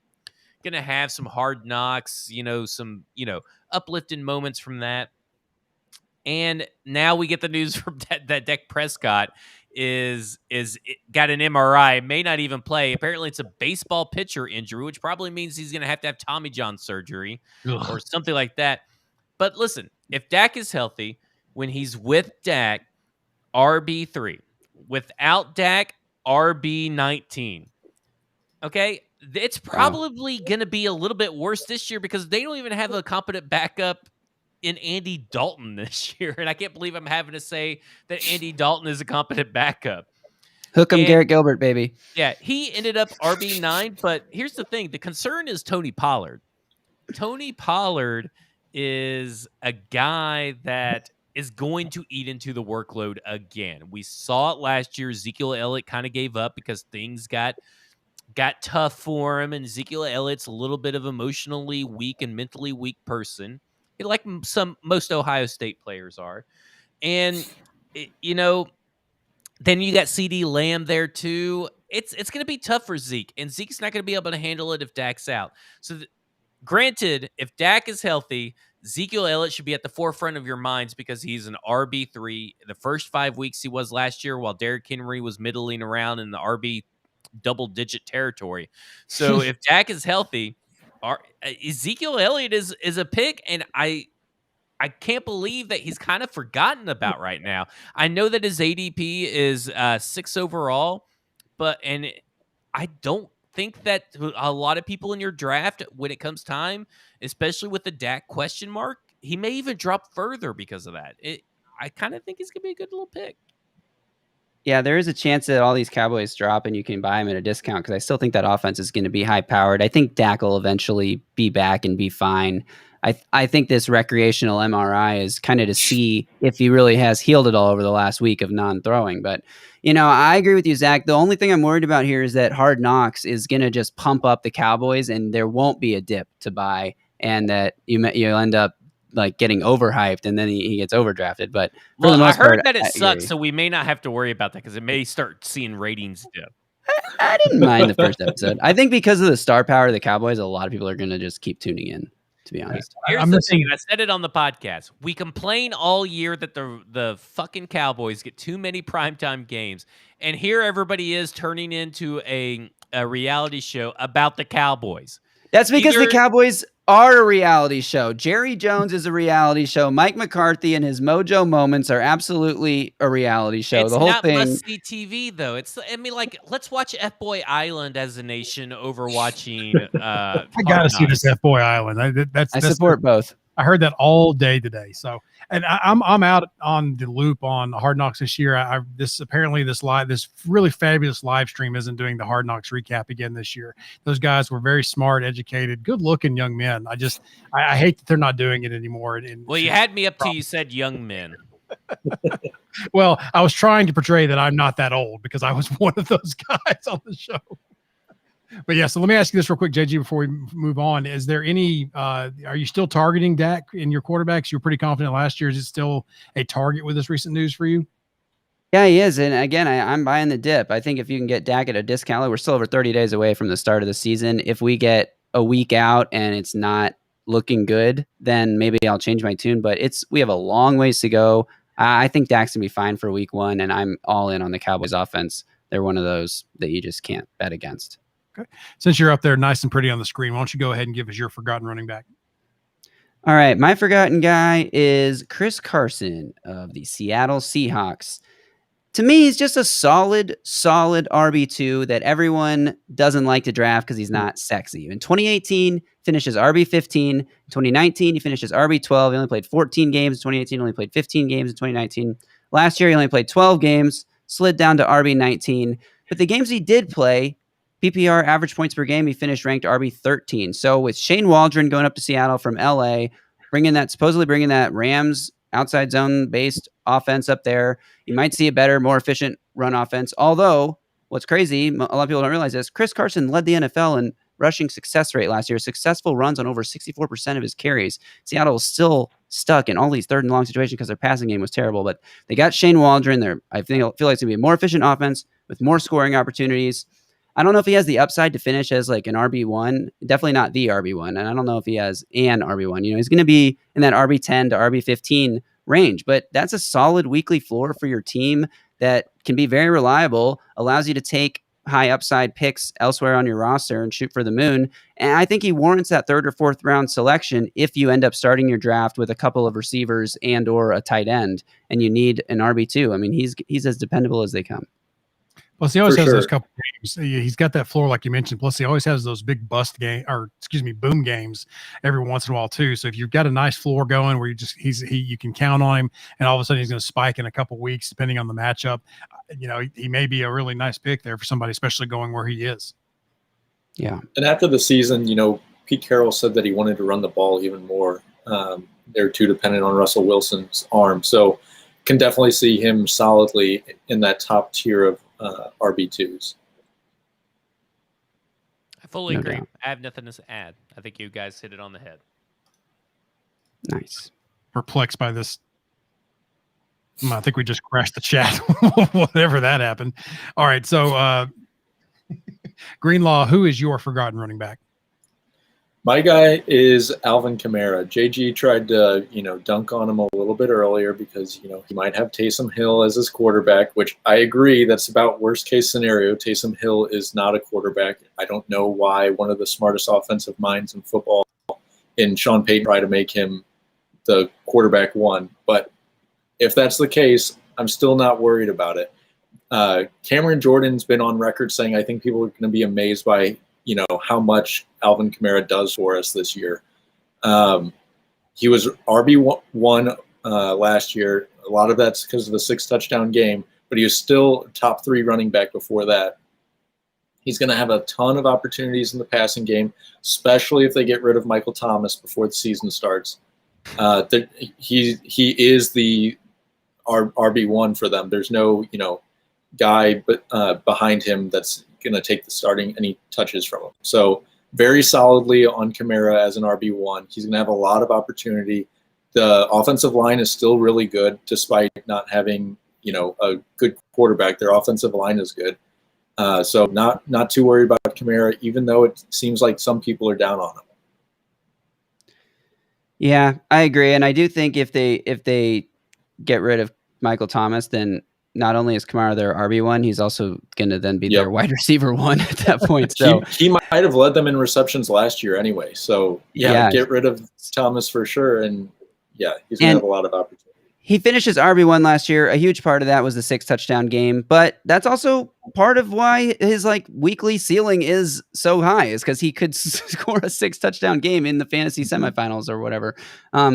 going to have some hard knocks, some, uplifting moments from that. And now we get the news from that Dak Prescott is got an MRI, may not even play. Apparently, it's a baseball pitcher injury, which probably means he's going to have Tommy John surgery or something like that. But listen, if Dak is healthy, when he's with Dak, RB3. Without Dak, RB19. Okay? It's probably going to be a little bit worse this year because they don't even have a competent backup in Andy Dalton this year. And I can't believe I'm having to say that Andy Dalton is a competent backup. Hook 'em Garrett Gilbert, baby. Yeah, he ended up RB9, but here's the thing. The concern is Tony Pollard. Tony Pollard is a guy that is going to eat into the workload again. We saw it last year. Ezekiel Elliott kind of gave up because things got tough for him, and Ezekiel Elliott's a little bit of emotionally weak and mentally weak person, like most Ohio State players are. And then you got CD Lamb there too. It's going to be tough for Zeke, and Zeke's not going to be able to handle it if Dak's out. So granted, if Dak is healthy, Ezekiel Elliott should be at the forefront of your minds because he's an RB3. The first 5 weeks he was last year, while Derrick Henry was middling around in the RB double-digit territory. So if Dak is healthy, Ezekiel Elliott is a pick, and I can't believe that he's kind of forgotten about right now. I know that his ADP is 6 overall, and I don't think that a lot of people in your draft, when it comes time, especially with the Dak question mark, he may even drop further because of that. I kind of think he's going to be a good little pick. Yeah, there is a chance that all these Cowboys drop and you can buy them at a discount because I still think that offense is going to be high-powered. I think Dak will eventually be back and be fine. I think this recreational MRI is kind of to see if he really has healed it all over the last week of non-throwing. But, I agree with you, Zach. The only thing I'm worried about here is that Hard Knocks is going to just pump up the Cowboys and there won't be a dip to buy, and that you'll end up like getting overhyped and then he gets overdrafted. But for the most part, that it sucks, so we may not have to worry about that because it may start seeing ratings dip. I didn't mind the first episode. I think because of the star power of the Cowboys, a lot of people are going to just keep tuning in, to be honest. Here's the thing, and I said it on the podcast. We complain all year that the fucking Cowboys get too many primetime games, and here everybody is turning into a reality show about the Cowboys. That's because the Cowboys are a reality show. Jerry Jones is a reality show. Mike McCarthy and his mojo moments are absolutely a reality show. It's the whole not thing. must-see TV though. Let's watch F-Boy Island as a nation over watching. I gotta see this F-Boy Island. I support both. I heard that all day today. So, and I'm out on the loop on Hard Knocks this year. This really fabulous live stream isn't doing the Hard Knocks recap again this year. Those guys were very smart, educated, good looking young men. I hate that they're not doing it anymore. Well, you had me up till you said young men. Well, I was trying to portray that I'm not that old because I was one of those guys on the show. But yeah, so let me ask you this real quick, JG, before we move on. Is there any, are you still targeting Dak in your quarterbacks? You were pretty confident last year. Is it still a target with this recent news for you? Yeah, he is. And again, I'm buying the dip. I think if you can get Dak at a discount, we're still over 30 days away from the start of the season. If we get a week out and it's not looking good, then maybe I'll change my tune. But we have a long ways to go. I think Dak's going to be fine for week 1, and I'm all in on the Cowboys offense. They're one of those that you just can't bet against. Okay. Since you're up there nice and pretty on the screen, why don't you go ahead and give us your forgotten running back? All right. My forgotten guy is Chris Carson of the Seattle Seahawks. To me, he's just a solid RB2 that everyone doesn't like to draft because he's not sexy. In 2018, finishes RB15. In 2019, he finishes RB12. He only played 14 games. In 2018, only played 15 games. In 2019, Last year, he only played 12 games, slid down to RB19. But the games he did play, PPR average points per game, he finished ranked RB13. So with Shane Waldron going up to Seattle from LA, supposedly bringing that Rams outside zone based offense up there, you might see a better, more efficient run offense. Although, what's crazy, a lot of people don't realize this, Chris Carson led the NFL in rushing success rate last year, successful runs on over 64% of his carries. Seattle was still stuck in all these third and long situations because their passing game was terrible, but they got Shane Waldron there. I feel like it's going to be a more efficient offense with more scoring opportunities. I don't know if he has the upside to finish as like an RB1, definitely not the RB1. And I don't know if he has an RB1, he's going to be in that RB10 to RB15 range, but that's a solid weekly floor for your team that can be very reliable, allows you to take high upside picks elsewhere on your roster and shoot for the moon. And I think he warrants that third or fourth round selection if you end up starting your draft with a couple of receivers and or a tight end and you need an RB2. I mean, he's as dependable as they come. Plus, he always has those couple games. He's got that floor, like you mentioned. Plus, he always has those big boom games every once in a while too. So if you've got a nice floor going where you can count on him, and all of a sudden he's going to spike in a couple weeks depending on the matchup, he may be a really nice pick there for somebody, especially going where he is. Yeah. And after the season, Pete Carroll said that he wanted to run the ball even more. They're too dependent on Russell Wilson's arm, so can definitely see him solidly in that top tier of RB2s. I fully agree. doubt. I have nothing to add. I think you guys hit it on the head. Nice. Perplexed by this. I think we just crashed the chat. Whatever that happened. All right. So, Greenlaw, who is your forgotten running back? My guy is Alvin Kamara. JG tried to, dunk on him a little bit earlier because, he might have Taysom Hill as his quarterback, which I agree. That's about worst case scenario. Taysom Hill is not a quarterback. I don't know why one of the smartest offensive minds in football in Sean Payton tried to make him the quarterback one. But if that's the case, I'm still not worried about it. Cameron Jordan's been on record saying, I think people are going to be amazed by how much Alvin Kamara does for us this year. He was RB1 last year. A lot of that's because of the 6-touchdown game, but he was still top 3 running back before that. He's going to have a ton of opportunities in the passing game, especially if they get rid of Michael Thomas before the season starts. He is the RB1 for them. There's no, guy behind him that's going to take any touches from him. So very solidly on Camara as an RB1. He's going to have a lot of opportunity. The offensive line is still really good despite not having, a good quarterback. Their offensive line is good. So not too worried about Camara, even though it seems like some people are down on him. Yeah, I agree. And I do think if they get rid of Michael Thomas, then not only is Camara their RB1, he's also going to then be their wide receiver 1 at that point. So he might have led them in receptions last year anyway. So get rid of Thomas for sure. And he's going to have a lot of opportunity. He finished his RB1 last year. A huge part of that was the 6-touchdown game, but that's also part of why his weekly ceiling is so high, is because he could score a 6-touchdown game in the fantasy semifinals or whatever.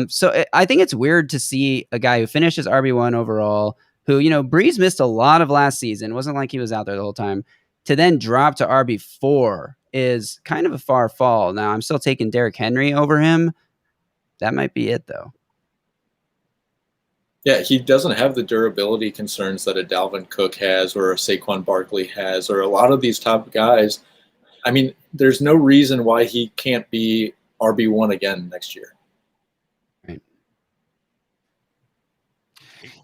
So I think it's weird to see a guy who finished his RB1 overall, who, Breeze missed a lot of last season. It wasn't like he was out there the whole time. To then drop to RB4 is kind of a far fall. Now, I'm still taking Derrick Henry over him. That might be it, though. Yeah, he doesn't have the durability concerns that a Dalvin Cook has or a Saquon Barkley has or a lot of these top guys. I mean, there's no reason why he can't be RB1 again next year. Right.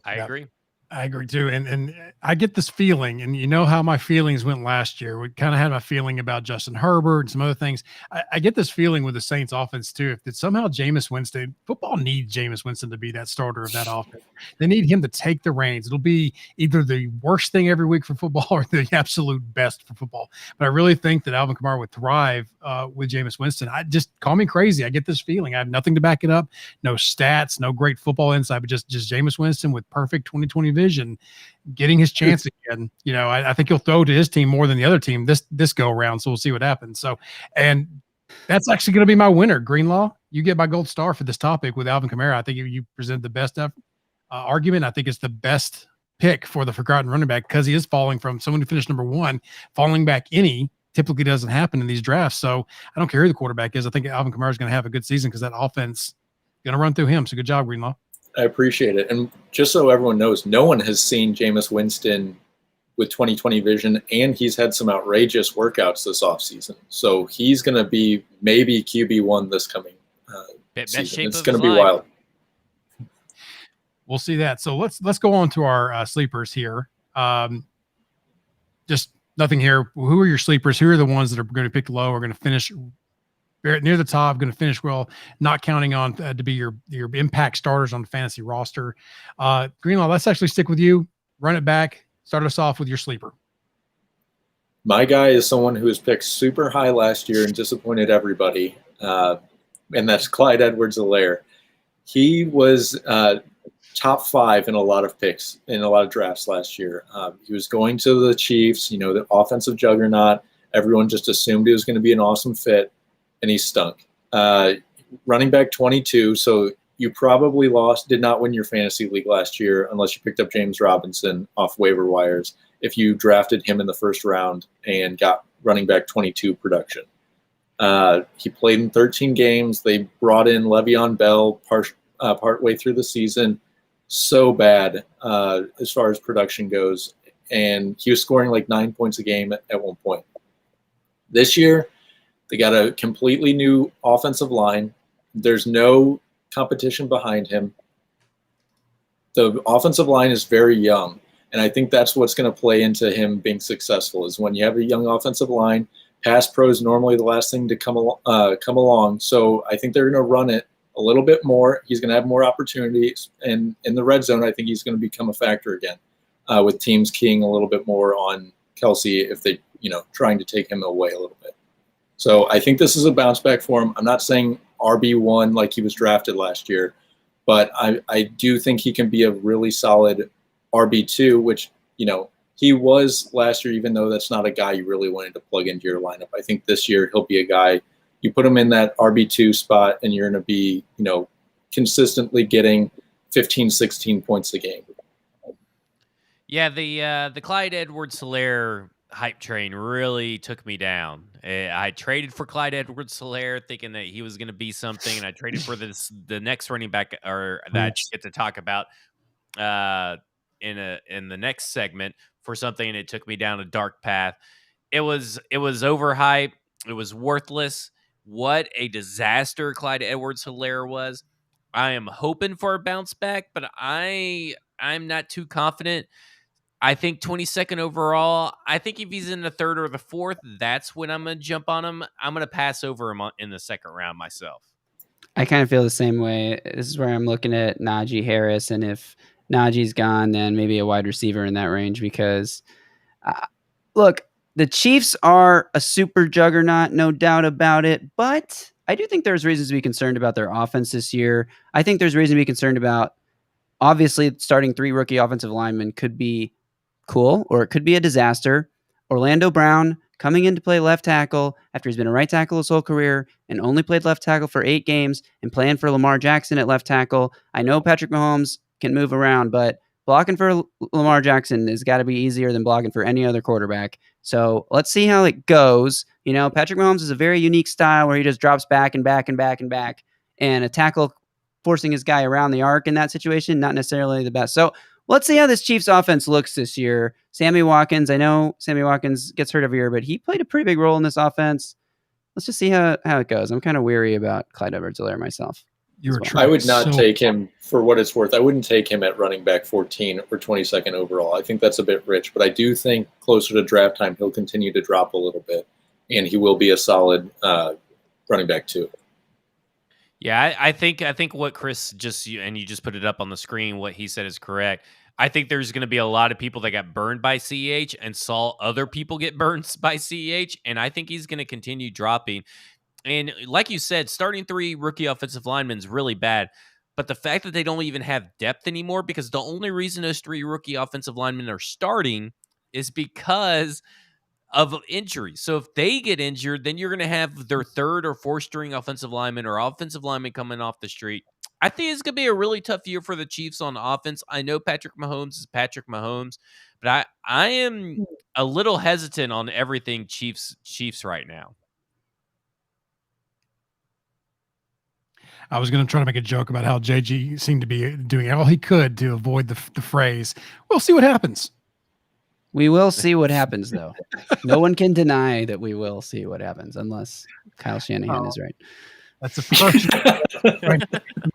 I agree. I agree too. And I get this feeling, and how my feelings went last year. We kind of had my feeling about Justin Herbert and some other things. I get this feeling with the Saints offense too. If somehow Jameis Winston, football needs Jameis Winston to be that starter of that offense. They need him to take the reins. It'll be either the worst thing every week for football or the absolute best for football. But I really think that Alvin Kamara would thrive with Jameis Winston. I just call me crazy. I get this feeling. I have nothing to back it up. No stats, no great football insight, but just Jameis Winston with perfect 2020 vision, getting his chance again. I think he'll throw to his team more than the other team this go around. So we'll see what happens. So, and that's actually going to be my winner. Greenlaw, you get my gold star for this topic with Alvin Kamara. I think you presented the best effort. argument. I think it's the best pick for the forgotten running back because he is falling from someone who finished number one, falling back typically doesn't happen in these drafts. So I don't care who the quarterback is. I think Alvin Kamara is going to have a good season because that offense is going to run through him. So good job, Greenlaw. I appreciate it. And just so everyone knows, no one has seen Jameis Winston with 20/20 vision, and he's had some outrageous workouts this offseason. So he's going to be maybe QB1 this coming season. It's going to be wild. We'll see that. So let's go on to our sleepers here. Just nothing here. Who are your sleepers? Who are the ones that are going to pick low, are going to finish near the top, going to finish well, not counting on to be your impact starters on the fantasy roster? Greenlaw, let's actually stick with you. Run it back. Start us off with your sleeper. My guy is someone who was picked super high last year and disappointed everybody, and that's Clyde Edwards-Helaire. He was top 5 in a lot of picks in a lot of drafts last year. He was going to the Chiefs, the offensive juggernaut. Everyone just assumed he was going to be an awesome fit, and he stunk. Running back 22, so you probably did not win your fantasy league last year unless you picked up James Robinson off waiver wires if you drafted him in the first round and got running back 22 production. He played in 13 games. They brought in Le'Veon Bell partway through the season. So bad as far as production goes. And he was scoring like 9 points a game at one point. This year, they got a completely new offensive line. There's no competition behind him. The offensive line is very young. And I think that's what's going to play into him being successful is when you have a young offensive line, pass pro is normally the last thing to come along. So I think they're going to run it a little bit more. He's going to have more opportunities. And in the red zone, I think he's going to become a factor again with teams keying a little bit more on Kelsey if they, trying to take him away a little bit. So I think this is a bounce back for him. I'm not saying RB1 like he was drafted last year, but I do think he can be a really solid RB2, which, he was last year, even though that's not a guy you really wanted to plug into your lineup. I think this year he'll be a guy, you put him in that RB2 spot and you're going to be, consistently getting 15, 16 points a game. Yeah, the Clyde Edwards-Helaire hype train really took me down. I traded for Clyde Edwards-Helaire thinking that he was going to be something, and I traded for the next running back that I get to talk about in the next segment for something, and it took me down a dark path. It was overhyped. It was worthless. What a disaster Clyde Edwards-Helaire was. I am hoping for a bounce back, but I'm not too confident. I think 22nd overall. I think if he's in the 3rd or the 4th, that's when I'm going to jump on him. I'm going to pass over him in the 2nd round myself. I kind of feel the same way. This is where I'm looking at Naji Harris, and if Naji's gone, then maybe a wide receiver in that range because, look, the Chiefs are a super juggernaut, no doubt about it, but I do think there's reasons to be concerned about their offense this year. I think there's reason to be concerned about, obviously, starting 3 rookie offensive linemen could be cool, or it could be a disaster. Orlando Brown coming in to play left tackle after he's been a right tackle his whole career and only played left tackle for 8 games and playing for Lamar Jackson at left tackle. I know Patrick Mahomes can move around, but blocking for Lamar Jackson has got to be easier than blocking for any other quarterback. So let's see how it goes. Patrick Mahomes is a very unique style where he just drops back and back and back and back, and a tackle forcing his guy around the arc in that situation, not necessarily the best. So let's see how this Chiefs offense looks this year. Sammy Watkins, I know Sammy Watkins gets hurt every year, but he played a pretty big role in this offense. Let's just see how it goes. I'm kind of weary about Clyde Edwards-Helaire myself. I would not take him for what it's worth. I wouldn't take him at running back 14 or 22nd overall. I think that's a bit rich, but I do think closer to draft time, he'll continue to drop a little bit, and he will be a solid running back too. Yeah, I think what Chris you just put it up on the screen, what he said is correct. I think there's going to be a lot of people that got burned by CEH and saw other people get burned by CEH, and I think he's going to continue dropping. And like you said, starting 3 rookie offensive linemen is really bad. But the fact that they don't even have depth anymore, because the only reason those 3 rookie offensive linemen are starting is because of injuries. So if they get injured, then you're going to have their 3rd or 4th string offensive lineman or offensive lineman coming off the street. I think it's going to be a really tough year for the Chiefs on offense. I know Patrick Mahomes is Patrick Mahomes, but I am a little hesitant on everything Chiefs right now. I was going to try to make a joke about how JG seemed to be doing all he could to avoid the phrase. We'll see what happens. We will see what happens, though. No one can deny that we will see what happens, unless Kyle Shanahan is right. That's the first thing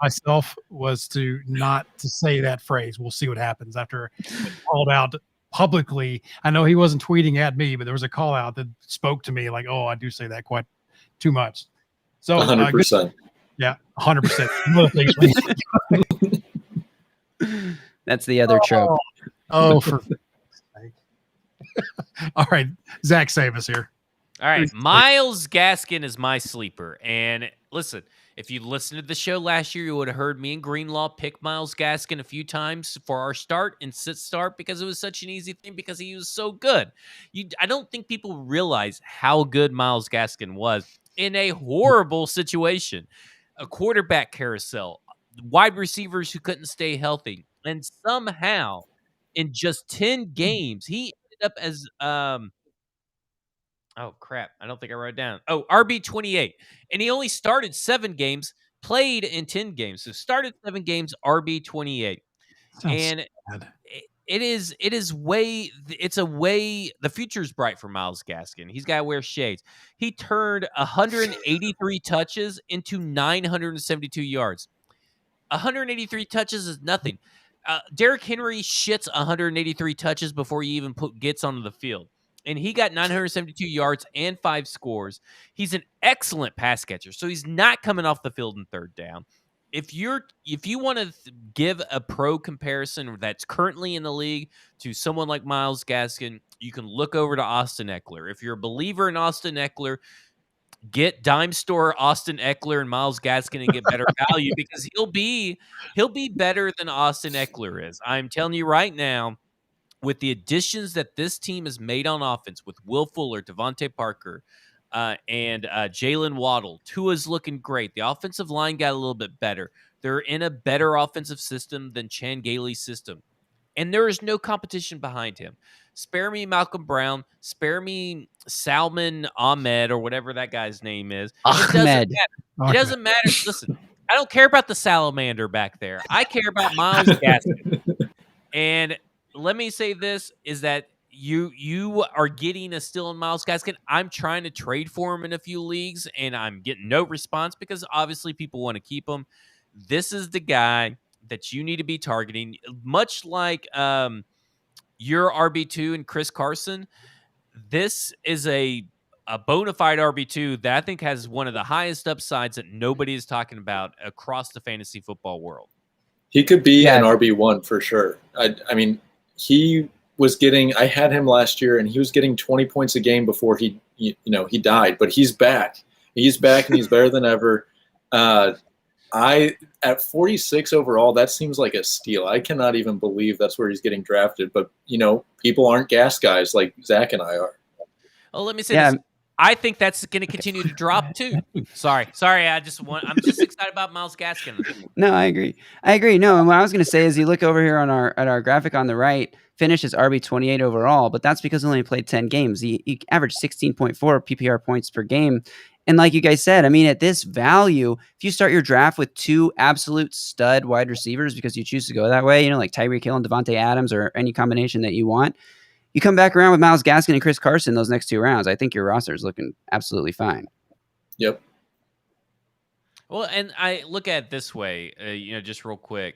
myself was to not to say that phrase. We'll see what happens after it called out publicly. I know he wasn't tweeting at me, but there was a call out that spoke to me like, oh, I do say that quite too much. So 100%. Yeah, 100%. That's the other trope. Oh, for all right, Zach, save us here. All right, Myles Gaskin is my sleeper. And listen, if you listened to the show last year, you would have heard me and Greenlaw pick Myles Gaskin a few times for our start and sit start because it was such an easy thing because he was so good. I don't think people realize how good Myles Gaskin was in a horrible situation. A quarterback carousel, wide receivers who couldn't stay healthy. And somehow, in just 10 games, he ended up as oh, crap. I don't think I wrote it down. Oh, RB28. And he only started 7 games, played in 10 games. So started 7 games, RB28. And the future's bright for Myles Gaskin. He's got to wear shades. He turned 183 touches into 972 yards. 183 touches is nothing. Derrick Henry shits 183 touches before he even gets onto the field. And he got 972 yards and 5 scores. He's an excellent pass catcher. So he's not coming off the field in third down. If you want to give a pro comparison that's currently in the league to someone like Myles Gaskin, you can look over to Austin Eckler. If you're a believer in Austin Eckler, get dime store Austin Eckler and Myles Gaskin and get better value because he'll be better than Austin Eckler is. I'm telling you right now, with the additions that this team has made on offense with Will Fuller, Devontae Parker, and Jalen Waddle, Tua's looking great. The offensive line got a little bit better. They're in a better offensive system than Chan Gailey's system. And there is no competition behind him. Spare me Malcolm Brown. Spare me Salman Ahmed or whatever that guy's name is. Ahmed. It doesn't matter. Listen, I don't care about the salamander back there. I care about Myles Gaskin. And let me say this, is that you are getting a steal in Myles Gaskin. I'm trying to trade for him in a few leagues, and I'm getting no response because obviously people want to keep him. This is the guy that you need to be targeting, much like your RB2 and Chris Carson. This is a bona fide RB2 that I think has one of the highest upsides that nobody is talking about across the fantasy football world. He could be an RB1 for sure. I mean, he was getting, I had him last year and he was getting 20 points a game before he died, but he's back. He's back and he's better than ever. At 46 overall, that seems like a steal. I cannot even believe that's where he's getting drafted, but people aren't gas guys like Zach and I are. Well, let me say this. I think that's going to continue to drop too. Sorry. I'm just excited about Myles Gaskin. No, I agree. No, and what I was going to say is you look over here on our graphic on the right, finishes RB28 overall, but that's because he only played 10 games. He averaged 16.4 PPR points per game. And like you guys said, I mean, at this value, if you start your draft with 2 absolute stud wide receivers because you choose to go that way, like Tyreek Hill and Devontae Adams or any combination that you want, you come back around with Myles Gaskin and Chris Carson those next 2 rounds. I think your roster is looking absolutely fine. Yep. Well, and I look at it this way, just real quick.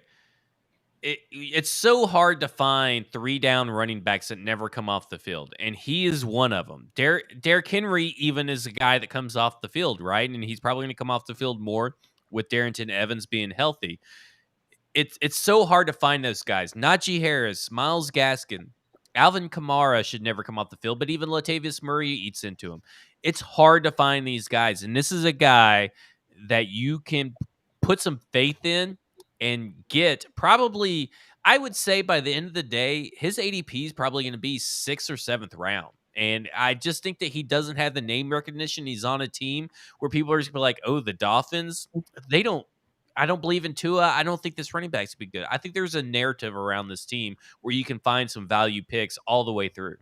It's so hard to find 3-down running backs that never come off the field, and he is one of them. Derrick Henry even is a guy that comes off the field, right? And he's probably going to come off the field more with Darrington Evans being healthy. It's so hard to find those guys. Naji Harris, Myles Gaskin, Alvin Kamara should never come off the field, but even Latavius Murray eats into him. It's hard to find these guys, and this is a guy that you can put some faith in and get probably, I would say by the end of the day, his ADP is probably going to be 6th or 7th round. And I just think that he doesn't have the name recognition. He's on a team where people are just gonna be like, oh, the Dolphins, they don't. I don't believe in Tua. I don't think this running back's be good. I think there's a narrative around this team where you can find some value picks all the way through.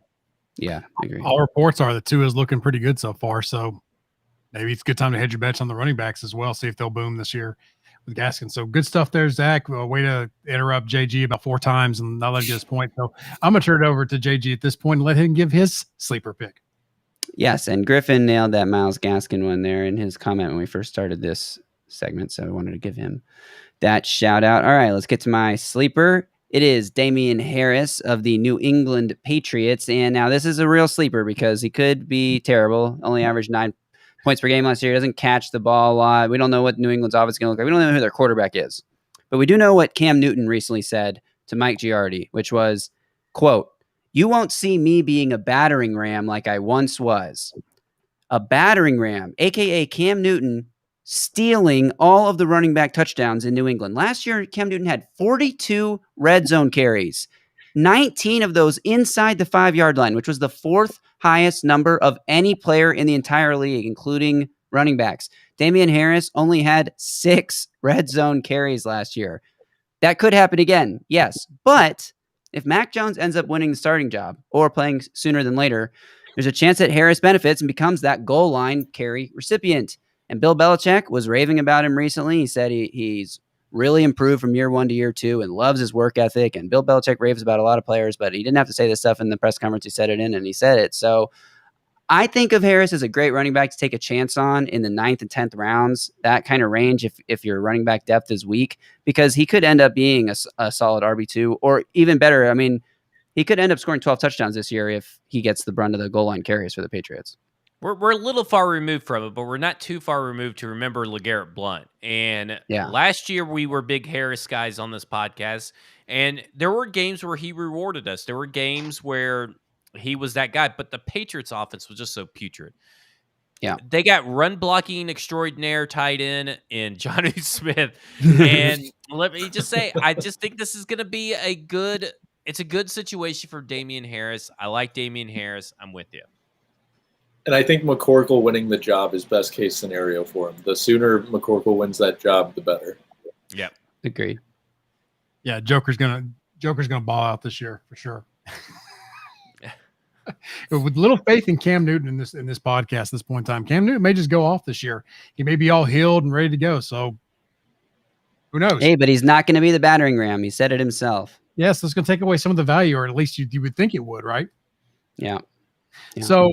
Yeah, I agree. All reports are that Tua is looking pretty good so far. So maybe it's a good time to hedge your bets on the running backs as well. See if they'll boom this year with Gaskin. So good stuff there, Zach. Way to interrupt JG about 4 times and not let him get his point. So I'm going to turn it over to JG at this point and let him give his sleeper pick. Yes, and Griffin nailed that Myles Gaskin one there in his comment when we first started this segment, so I wanted to give him that shout out. All right, let's get to my sleeper. It is Damian Harris of the New England Patriots, and now this is a real sleeper because he could be terrible. Only averaged 9 points per game last year. Doesn't catch the ball a lot. We don't know what New England's offense is going to look like. We don't know who their quarterback is, but we do know what Cam Newton recently said to Mike Giardi, which was, quote, "You won't see me being a battering ram like I once was." A battering ram, a.k.a. Cam Newton, stealing all of the running back touchdowns in New England. Last year, Cam Newton had 42 red zone carries, 19 of those inside the 5-yard line, which was the 4th highest number of any player in the entire league, including running backs. Damian Harris only had 6 red zone carries last year. That could happen again, yes, but if Mac Jones ends up winning the starting job or playing sooner than later, there's a chance that Harris benefits and becomes that goal line carry recipient. And Bill Belichick was raving about him recently. He said he's really improved from year 1 to year 2 and loves his work ethic. And Bill Belichick raves about a lot of players, but he didn't have to say this stuff in the press conference. He said it in, and he said it. So I think of Harris as a great running back to take a chance on in the 9th and 10th rounds, that kind of range if your running back depth is weak, because he could end up being a solid RB2 or even better. I mean, he could end up scoring 12 touchdowns this year if he gets the brunt of the goal line carries for the Patriots. We're a little far removed from it, but we're not too far removed to remember Legarrette Blount. And last year we were big Harris guys on this podcast, and there were games where he rewarded us. There were games where he was that guy, but the Patriots offense was just so putrid. Yeah. They got run blocking extraordinaire tight end in Jonnu Smith. And let me just say, I just think this is going to be a good situation for Damian Harris. I like Damian Harris. I'm with you. And I think McCorkle winning the job is best case scenario for him. The sooner McCorkle wins that job, the better. Yep. Agree. Yeah, Joker's gonna ball out this year for sure. With little faith in Cam Newton in this podcast at this point in time, Cam Newton may just go off this year. He may be all healed and ready to go. So who knows? Hey, but he's not going to be the battering ram. He said it himself. Yes, it's going to take away some of the value, or at least you would think it would, right? Yeah. So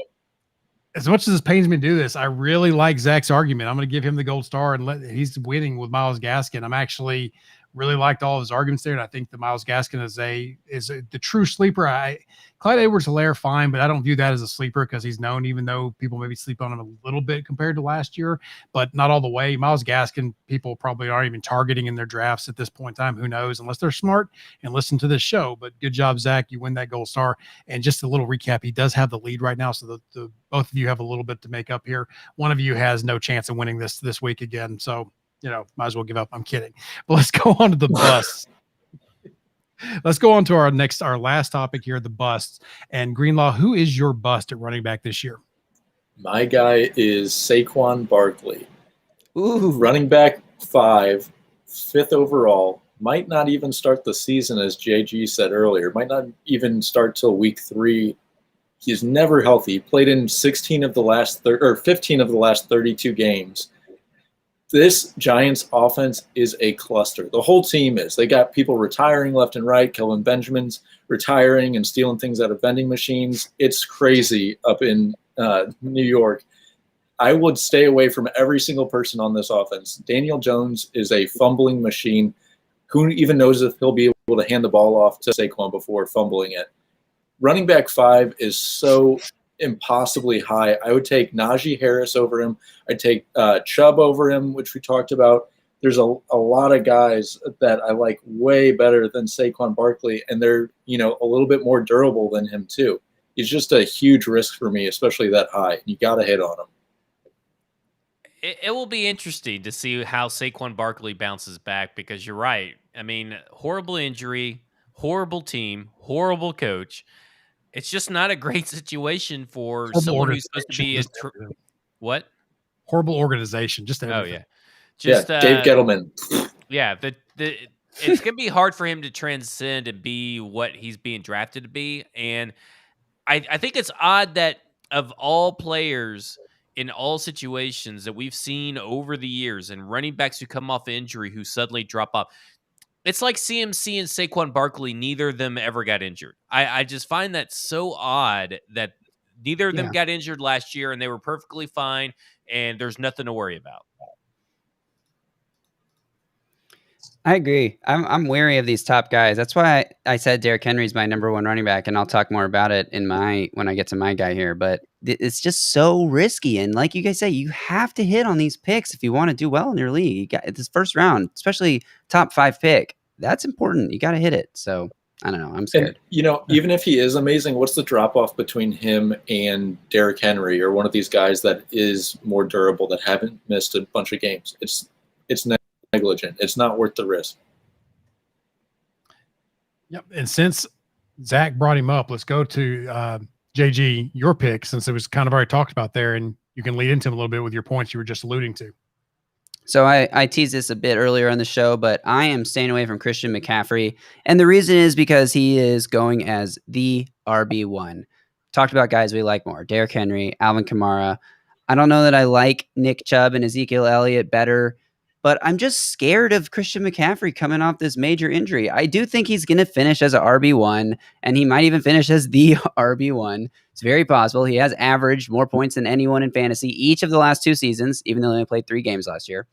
as much as it pains me to do this, I really like Zach's argument. I'm going to give him the gold star and he's winning with Myles Gaskin. I'm actually really liked all of his arguments there, and I think the Myles Gaskin is the true sleeper. Clyde Edwards-Hilaire, fine, but I don't view that as a sleeper because he's known, even though people maybe sleep on him a little bit compared to last year, but not all the way. Myles Gaskin, people probably aren't even targeting in their drafts at this point in time. Who knows, unless they're smart and listen to this show. But good job, Zach. You win that gold star. And just a little recap, he does have the lead right now, so the both of you have a little bit to make up here. One of you has no chance of winning this week again, so might as well give up. I'm kidding. But let's go on to the busts. Let's go on to our last topic here, the busts. And Greenlaw, who is your bust at running back this year? My guy is Saquon Barkley. Ooh. Running back 5, 5th overall. Might not even start the season, as JG said earlier. Might not even start till week 3. He's never healthy. He played in 15 of the last 32 games. This Giants offense is a cluster. The whole team is. They got people retiring left and right. Kelvin Benjamin's retiring and stealing things out of vending machines. It's crazy up in New York. I would stay away from every single person on this offense. Daniel Jones is a fumbling machine. Who even knows if he'll be able to hand the ball off to Saquon before fumbling it? Running back 5 is so impossibly high. I would take Naji Harris over him. I'd take Chubb over him, which we talked about. There's a lot of guys that I like way better than Saquon Barkley, and they're a little bit more durable than him too. He's just a huge risk for me, especially that high. You got to hit on him. It will be interesting to see how Saquon Barkley bounces back, because you're right. I mean, horrible injury, horrible team, horrible coach. It's just not a great situation for someone who's supposed to be what? Horrible organization. Just everything. Oh yeah. Just Dave Gettleman. Yeah, it's gonna be hard for him to transcend and be what he's being drafted to be. And I think it's odd that of all players in all situations that we've seen over the years and running backs who come off injury who suddenly drop off, it's like CMC and Saquon Barkley, neither of them ever got injured. I just find that so odd that neither of them Yeah. got injured last year and they were perfectly fine and there's nothing to worry about. I agree. I'm wary of these top guys. That's why I said Derrick Henry's my number one running back, and I'll talk more about it when I get to my guy here. But it's just so risky, and like you guys say, you have to hit on these picks if you want to do well in your league. You got this first round, especially top 5 pick. That's important. You got to hit it. So I don't know. I'm scared. And, even if he is amazing, what's the drop off between him and Derrick Henry or one of these guys that is more durable that haven't missed a bunch of games? It's negligent. It's not worth the risk. Yep. And since Zach brought him up, let's go to JG, your pick, since it was kind of already talked about there, and you can lead into him a little bit with your points you were just alluding to. So I teased this a bit earlier on the show, but I am staying away from Christian McCaffrey. And the reason is because he is going as the RB1. Talked about guys we like more. Derrick Henry, Alvin Kamara. I don't know that I like Nick Chubb and Ezekiel Elliott better, but I'm just scared of Christian McCaffrey coming off this major injury. I do think he's going to finish as a RB1, and he might even finish as the RB1. It's very possible. He has averaged more points than anyone in fantasy each of the last 2 seasons, even though he only played 3 games last year.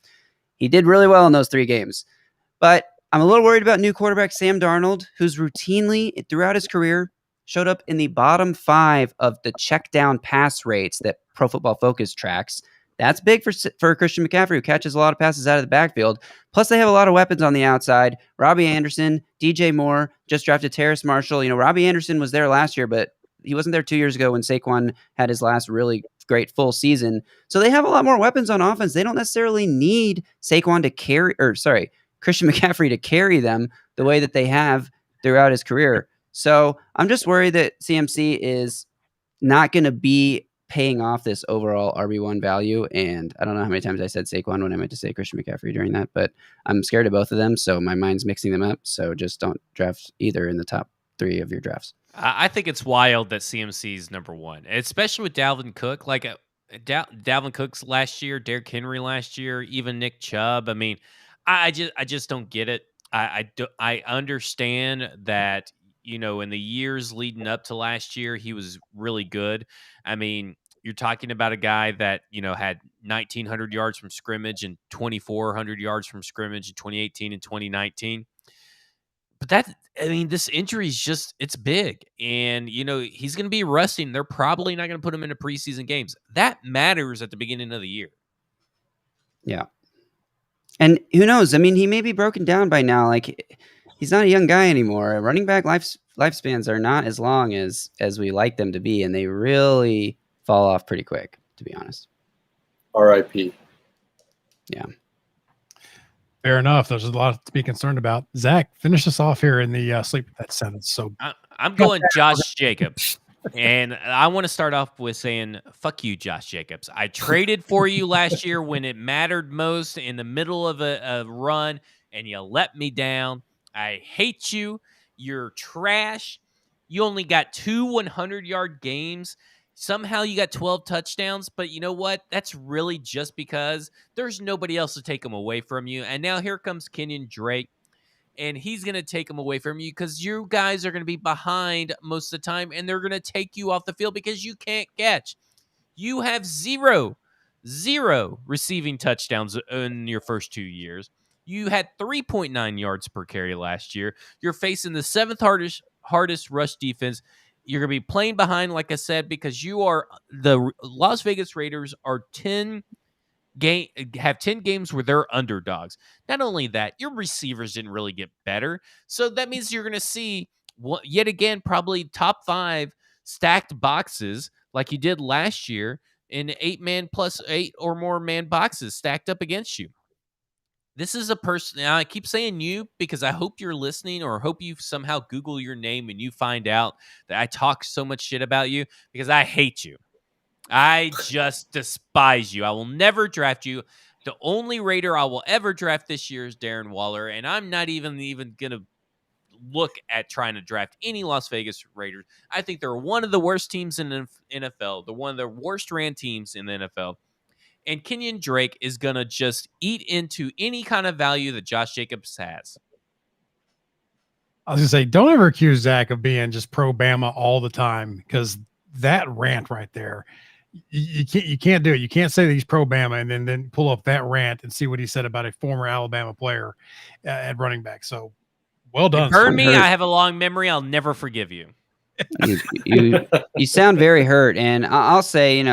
He did really well in those 3 games. But I'm a little worried about new quarterback Sam Darnold, who's routinely, throughout his career, showed up in the bottom 5 of the check down pass rates that Pro Football Focus tracks. That's big for Christian McCaffrey, who catches a lot of passes out of the backfield. Plus, they have a lot of weapons on the outside. Robbie Anderson, DJ Moore, just drafted Terrace Marshall. Robbie Anderson was there last year, but he wasn't there 2 years ago when Saquon had his last really great full season. So they have a lot more weapons on offense. They don't necessarily need Christian McCaffrey to carry them the way that they have throughout his career. So I'm just worried that CMC is not going to be paying off this overall RB1 value. And I don't know how many times I said Saquon when I meant to say Christian McCaffrey during that, but I'm scared of both of them. So my mind's mixing them up. So just don't draft either in the top 3 of your drafts. I think it's wild that CMC is number 1, especially with Dalvin Cook. Like Dalvin Cook's last year, Derrick Henry last year, even Nick Chubb. I mean, I just don't get it. I understand that, in the years leading up to last year, he was really good. I mean, you're talking about a guy that, had 1,900 yards from scrimmage and 2,400 yards from scrimmage in 2018 and 2019. But this injury is it's big. And, he's going to be resting. They're probably not going to put him into preseason games. That matters at the beginning of the year. Yeah. And who knows? I mean, he may be broken down by now. Like, he's not a young guy anymore. Running back lifespans are not as long as we like them to be, and they really fall off pretty quick, to be honest. R.I.P. Yeah. Fair enough. There's a lot to be concerned about. Zach, finish us off here in the sleep at that sentence. So I'm going Josh Jacobs. And I want to start off with saying, fuck you, Josh Jacobs. I traded for you last year when it mattered most in the middle of a run, and you let me down. I hate you. You're trash. You only got 2 100-yard games. Somehow you got 12 touchdowns, but you know what? That's really just because there's nobody else to take them away from you. And now here comes Kenyon Drake, and he's going to take them away from you because you guys are going to be behind most of the time, and they're going to take you off the field because you can't catch. You have zero receiving touchdowns in your first 2 years. You had 3.9 yards per carry last year. You're facing the 7th hardest rush defense. You're going to be playing behind, like I said, because the Las Vegas Raiders are have 10 games where they're underdogs. Not only that, your receivers didn't really get better. So that means you're going to see, yet again, probably top 5 stacked boxes like you did last year in 8-man plus 8 or more man boxes stacked up against you. This is a person, now I keep saying you because I hope you're listening, or hope you somehow Google your name and you find out that I talk so much shit about you, because I hate you. I just despise you. I will never draft you. The only Raider I will ever draft this year is Darren Waller, and I'm not even going to look at trying to draft any Las Vegas Raiders. I think they're one of the worst teams in the NFL. They're one of the worst ran teams in the NFL. And Kenyon Drake is going to just eat into any kind of value that Josh Jacobs has. I was going to say, don't ever accuse Zach of being just pro Bama all the time, because that rant right there, you can't do it. You can't say that he's pro Bama and then pull up that rant and see what he said about a former Alabama player at running back. So well done. Burn me. I have a long memory. I'll never forgive you. You sound very hurt. And I'll say,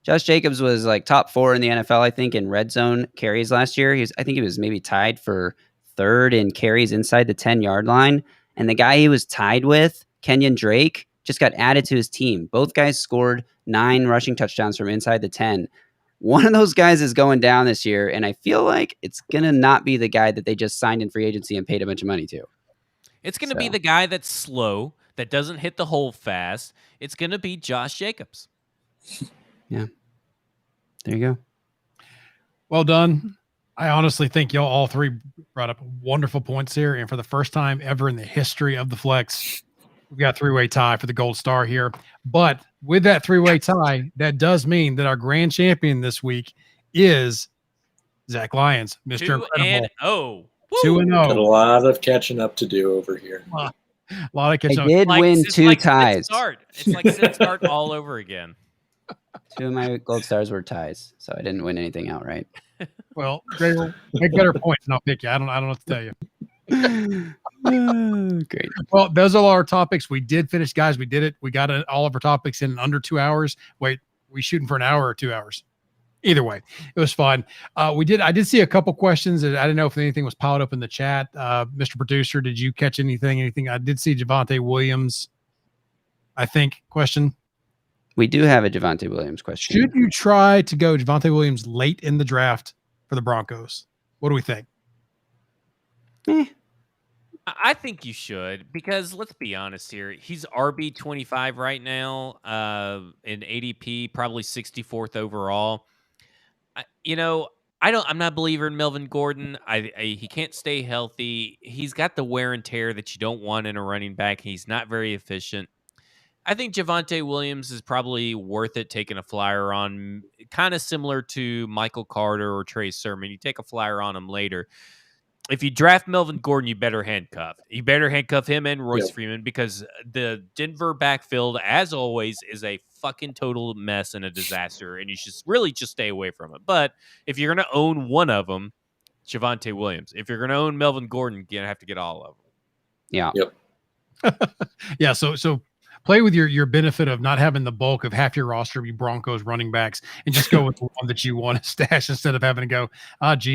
Josh Jacobs was like top 4 in the NFL, I think, in red zone carries last year. I think he was maybe tied for 3rd in carries inside the 10-yard line. And the guy he was tied with, Kenyon Drake, just got added to his team. Both guys scored 9 rushing touchdowns from inside the 10. One of those guys is going down this year, and I feel like it's going to not be the guy that they just signed in free agency and paid a bunch of money to. It's going to be the guy that's slow, that doesn't hit the hole fast. It's going to be Josh Jacobs. Yeah. There you go. Well done. I honestly think y'all all three brought up wonderful points here. And for the first time ever in the history of the Flex, we've got a 3-way tie for the gold star here. But with that 3-way tie, that does mean that our grand champion this week is Zach Lyons, Mr. Incredible. 2-0. 2-0. Got a lot of catching up to do over here. A lot of catching up. I did win 2 ties. It's like Sid Start all over again. 2 of my gold stars were ties, so I didn't win anything outright. Well, make better points and I'll pick you. I don't know what to tell you. Great. Well, those are all our topics. We did finish, guys. We did it. We got all of our topics in under 2 hours. Wait, we shooting for an hour or 2 hours? Either way, it was fun. I did see a couple questions. I didn't know if anything was piled up in the chat. Mr. Producer, did you catch anything? I did see Javonte Williams, I think, question. We do have a Javonte Williams question. Should you try to go Javonte Williams late in the draft for the Broncos? What do we think? I think you should, because let's be honest here. He's RB25 right now in ADP, probably 64th overall. I'm not a believer in Melvin Gordon. He can't stay healthy. He's got the wear and tear that you don't want in a running back. He's not very efficient. I think Javonte Williams is probably worth it taking a flyer on, kind of similar to Michael Carter or Trey Sermon. You take a flyer on him later. If you draft Melvin Gordon, you better handcuff. You better handcuff him and Royce Freeman, because the Denver backfield, as always, is a fucking total mess and a disaster, and you should really just stay away from it. But if you're going to own one of them, Javonte Williams. If you're going to own Melvin Gordon, you're going to have to get all of them. Yeah. Yep. Yeah, so play with your benefit of not having the bulk of half your roster be Broncos running backs, and just go with the one that you want to stash instead of having to go,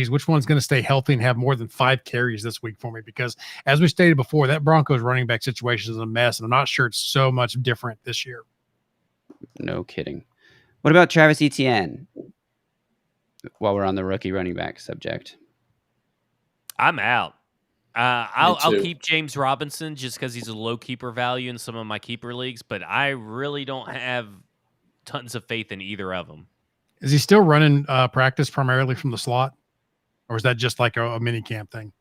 which one's going to stay healthy and have more than 5 carries this week for me? Because as we stated before, that Broncos running back situation is a mess, and I'm not sure it's so much different this year. No kidding. What about Travis Etienne? While we're on the rookie running back subject. I'm out. I'll keep James Robinson just because he's a low keeper value in some of my keeper leagues, but I really don't have tons of faith in either of them. Is he still running practice primarily from the slot, or is that just like a mini camp thing?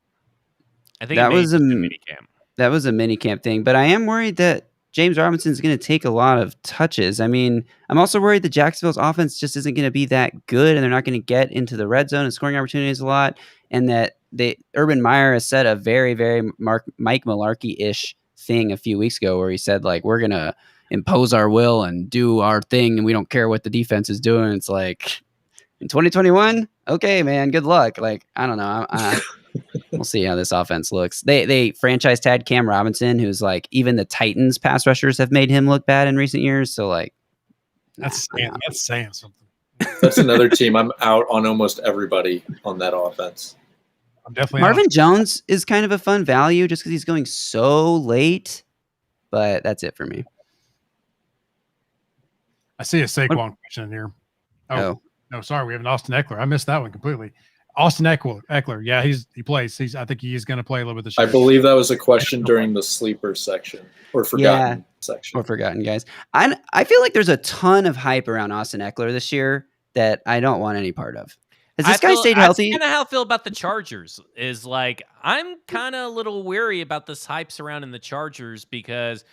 I think that was a mini camp. That was a mini camp thing, but I am worried that James Robinson's going to take a lot of touches. I mean, I'm also worried that Jacksonville's offense just isn't going to be that good, and they're not going to get into the red zone and scoring opportunities a lot, and that Urban Meyer has said a very, very Mike Mularkey-ish thing a few weeks ago where he said, like, we're going to impose our will and do our thing, and we don't care what the defense is doing. It's like, in 2021, okay, man, good luck. Like, I don't know. We'll see how this offense looks. They franchise tagged Cam Robinson, who's like, even the Titans pass rushers have made him look bad in recent years. So, like, that's saying something. That's another team. I'm out on almost everybody on that offense. I'm definitely Marvin out. Jones is kind of a fun value just because he's going so late, but that's it for me. I see a Saquon question in here. Oh, no, sorry, we have an Austin Eckler. I missed that one completely. Austin Eckler, yeah, he plays. I think he is going to play a little bit this year. I believe that was a question during the sleeper section or forgotten section. Or forgotten, guys. I feel like there's a ton of hype around Austin Eckler this year that I don't want any part of. Has this guy stayed healthy? That's kind of how I feel about the Chargers. Is like I'm kind of a little weary about this hype surrounding the Chargers because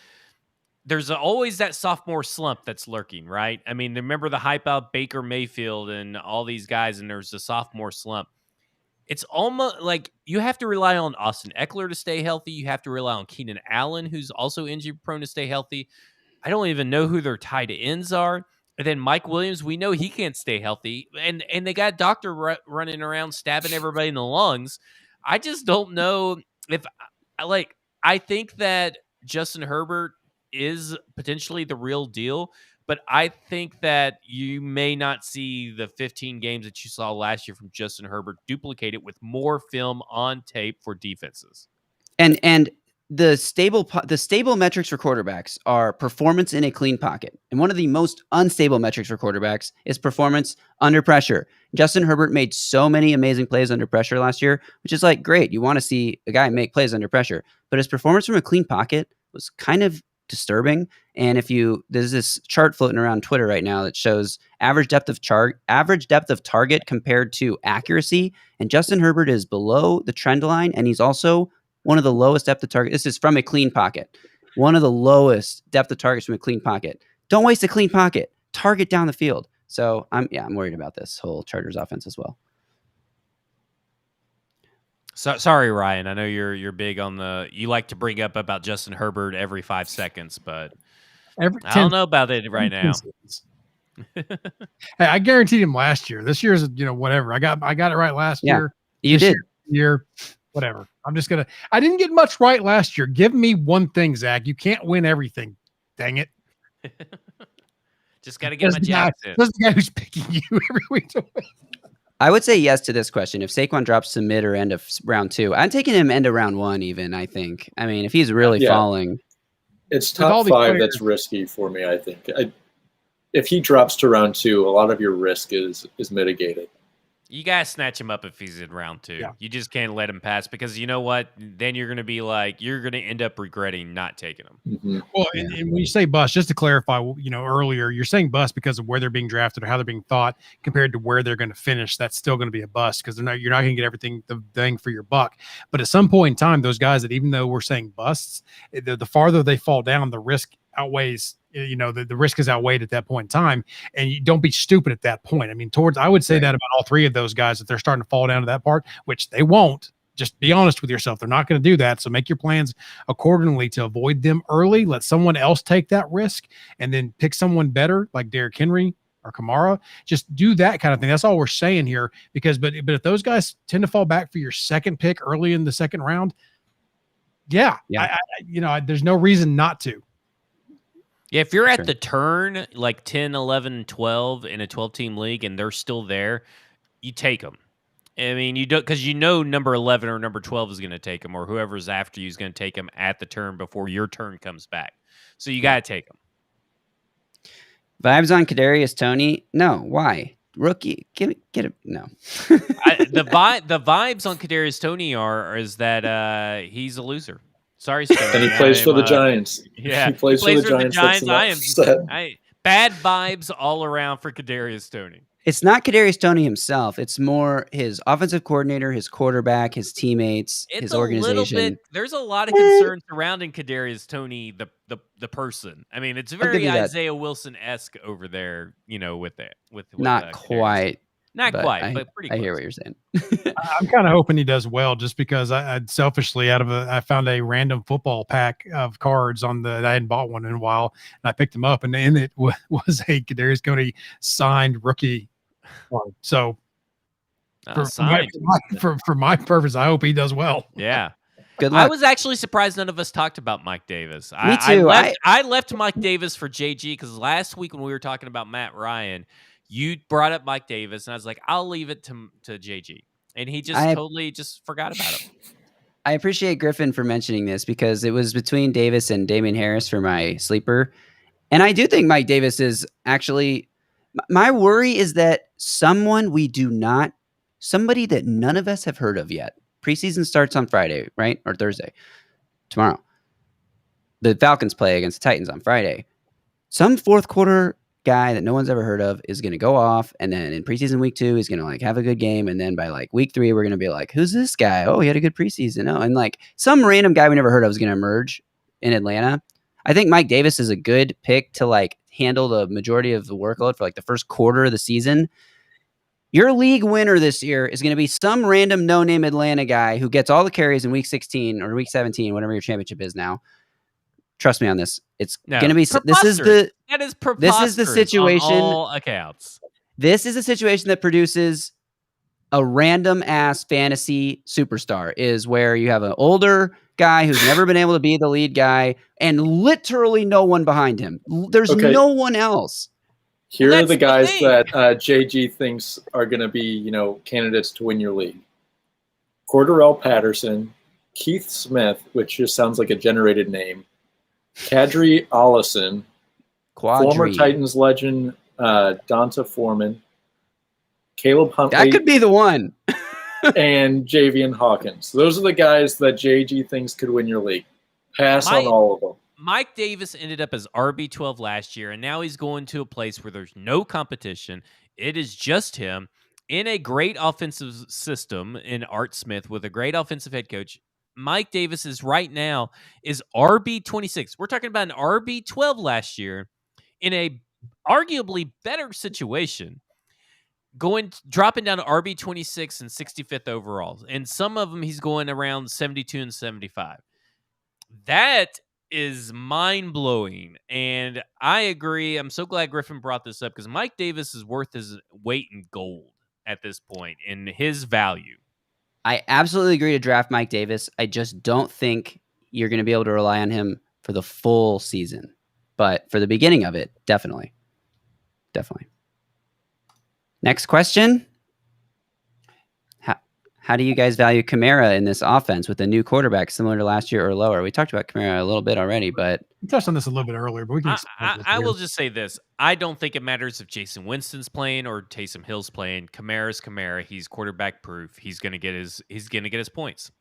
there's always that sophomore slump that's lurking, right? I mean, remember the hype out Baker Mayfield and all these guys, and there's the sophomore slump. It's almost like you have to rely on Austin Eckler to stay healthy. You have to rely on Keenan Allen, who's also injury prone, to stay healthy. I don't even know who their tight ends are. And then Mike Williams, we know he can't stay healthy. And they got doctor running around stabbing everybody in the lungs. I just don't know if, I think that Justin Herbert is potentially the real deal, but I think that you may not see the 15 games that you saw last year from Justin Herbert duplicated with more film on tape for defenses. And the stable metrics for quarterbacks are performance in a clean pocket. And one of the most unstable metrics for quarterbacks is performance under pressure. Justin Herbert made so many amazing plays under pressure last year, which is like great. You want to see a guy make plays under pressure, but his performance from a clean pocket was kind of disturbing. And there's this chart floating around Twitter right now that shows average depth of target compared to accuracy. And Justin Herbert is below the trend line, and he's also one of the lowest depth of target. This is from a clean pocket. One of the lowest depth of targets from a clean pocket. Don't waste a clean pocket. Target down the field. So I'm worried about this whole Chargers offense as well. So, sorry, Ryan. I know you're big on you like to bring up about Justin Herbert every 5 seconds, but I don't know about it right now. Hey, I guaranteed him last year. This year's, whatever. I got it right last year. You did. Whatever. I didn't get much right last year. Give me one thing, Zach. You can't win everything. Dang it. Just got to get my jabs in. That's the guy who's picking you every week to win. I would say yes to this question. If Saquon drops to mid or end of round 2, I'm taking him end of round 1 even, I think. I mean, if he's really falling. It's top 5 that's risky for me, I think. If he drops to round 2, a lot of your risk is mitigated. You got to snatch him up if he's in round 2. Yeah. You just can't let him pass because you know what? Then you're going to be like, you're going to end up regretting not taking him. Mm-hmm. Well, and when you say bust, just to clarify, earlier, you're saying bust because of where they're being drafted or how they're being thought compared to where they're going to finish. That's still going to be a bust because you're not going to get everything, the thing for your buck. But at some point in time, those guys that even though we're saying busts, the farther they fall down, the risk outweighs. The risk is outweighed at that point in time, and you don't be stupid at that point. I mean, I would say that about all 3 of those guys, that they're starting to fall down to that part, which they won't. Just be honest with yourself. They're not going to do that. So make your plans accordingly to avoid them early. Let someone else take that risk and then pick someone better like Derrick Henry or Camara. Just do that kind of thing. That's all we're saying here but if those guys tend to fall back for your second pick early in the second round, there's no reason not to. Yeah, if you're at the turn, like 10, 11, 12 in a 12-team league and they're still there, you take them. I mean, you don't because number 11 or number 12 is going to take them, or whoever's after you is going to take them at the turn before your turn comes back. So you got to take them. Vibes on Kadarius Toney? No. Why? Rookie? Get him? No. The vibes on Kadarius Toney is that he's a loser. Sorry, Stoney. And he plays for the Giants. Yeah, he plays for the Giants. Bad vibes all around for Kadarius Toney. It's not Kadarius Toney himself. It's more his offensive coordinator, his quarterback, his teammates, his organization. There's a lot of concern surrounding Kadarius Toney, the person. I mean, it's very Isaiah Wilson-esque over there. With that. Not quite. Not quite, but pretty close. I hear what you're saying. I'm kind of hoping he does well just because I selfishly I found a random football pack of cards that I hadn't bought one in a while, and I picked them up, and in it was a Kadarius Toney signed rookie card. So for my purpose, I hope he does well. Yeah. Good luck. I was actually surprised none of us talked about Mike Davis. Me too. I left Mike Davis for JG because last week when we were talking about Matt Ryan, you brought up Mike Davis, and I was like, I'll leave it to JG. And he just totally just forgot about him. I appreciate Griffin for mentioning this because it was between Davis and Damian Harris for my sleeper. And I do think Mike Davis is actually – my worry is that somebody that none of us have heard of yet. Preseason starts on Friday, right? Or Thursday. Tomorrow. The Falcons play against the Titans on Friday. Some fourth quarter guy that no one's ever heard of is going to go off, and then in preseason week 2, he's going to like have a good game, and then by like week 3, we're going to be like, who's this guy? Oh, he had a good preseason. Oh, and like some random guy we never heard of is going to emerge in Atlanta. I think Mike Davis is a good pick to like handle the majority of the workload for like the first quarter of the season. Your league winner this year is going to be some random no-name Atlanta guy who gets all the carries in week 16 or week 17, whatever your championship is now. Trust me on this. It's going to be this is the situation on all accounts. This is a situation that produces a random ass fantasy superstar, is where you have an older guy who's never been able to be the lead guy and literally no one behind him. There's no one else. Here are the guys that JG thinks are going to be, candidates to win your league. Cordarrelle Patterson, Keith Smith, which just sounds like a generated name, Kadri Allison, former Titans legend Donta Foreman, Caleb Huntley. That could be the one. and Javian Hawkins. Those are the guys that JG thinks could win your league. Pass on all of them. Mike Davis ended up as RB12 last year, and now he's going to a place where there's no competition. It is just him in a great offensive system in Art Smith with a great offensive head coach. Mike Davis is right now is RB26. We're talking about an RB12 last year in a arguably better situation, dropping down to RB26 and 65th overall. And some of them he's going around 72 and 75. That is mind-blowing, and I agree. I'm so glad Griffin brought this up because Mike Davis is worth his weight in gold at this point in his value. I absolutely agree to draft Mike Davis. I just don't think you're going to be able to rely on him for the full season, but for the beginning of it, definitely. Next question. How do you guys value Camara in this offense with a new quarterback similar to last year or lower? We talked about Camara a little bit already, but we touched on this a little bit earlier. But we can. I will just say this: I don't think it matters if Jason Winston's playing or Taysom Hill's playing. Kamara's Camara. He's quarterback proof. He's gonna get his points.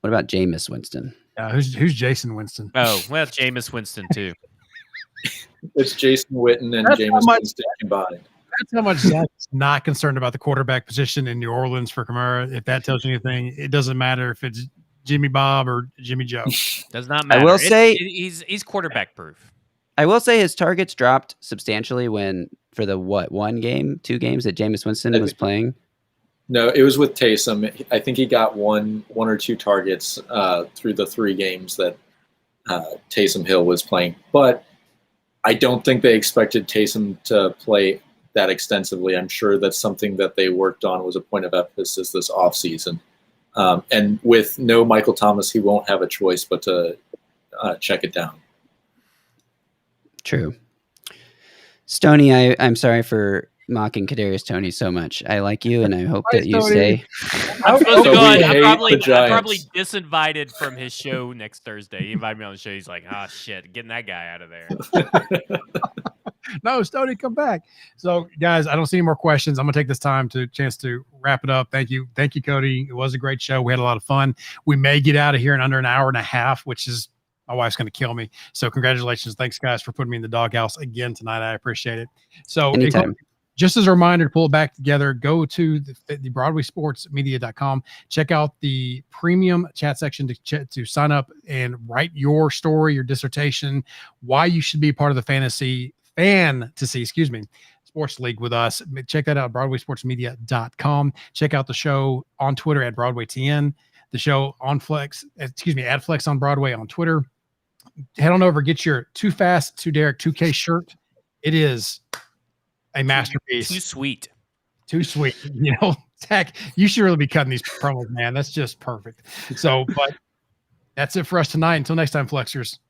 What about Jameis Winston? Who's Jason Winston? Oh, well, Jameis Winston too. It's Jason Witten and Jameis Winston combined. That's how much Zach's not concerned about the quarterback position in New Orleans for Kamara. If that tells you anything, it doesn't matter if it's Jimmy Bob or Jimmy Joe. Does not matter. I will say he's quarterback proof. I will say his targets dropped substantially for the 2 games that Jameis Winston was playing. No, it was with Taysom. I think he got one or two targets through the 3 games that Taysom Hill was playing. But I don't think they expected Taysom to play that extensively. I'm sure that's something that they worked on, was a point of emphasis this offseason. And with no Michael Thomas, he won't have a choice but to check it down. True. Stoney, I'm sorry for mocking Kadarius Toney so much. I like you, and I hope that you say. I'm probably disinvited from his show next Thursday. He invited me on the show. He's like, shit, getting that guy out of there. No, Stoney, come back. So, guys, I don't see any more questions. I'm going to take this chance to wrap it up. Thank you, Cody. It was a great show. We had a lot of fun. We may get out of here in under an hour and a half, which is my wife's going to kill me. So, congratulations. Thanks, guys, for putting me in the doghouse again tonight. I appreciate it. So, just as a reminder to pull it back together, go to the BroadwaySportsMedia.com. Check out the premium chat section to sign up and write your story, your dissertation, why you should be part of the fantasy sports league with us. Check that out, BroadwaySportsMedia.com. Check out the show on Twitter at BroadwayTN, the show on AdFlex on Broadway on Twitter. Head on over, get your Too Fast, Too Derrick 2K shirt. It is a masterpiece. Too sweet. Zach, you should really be cutting these promos, man. That's just perfect. So, but that's it for us tonight. Until next time, Flexers.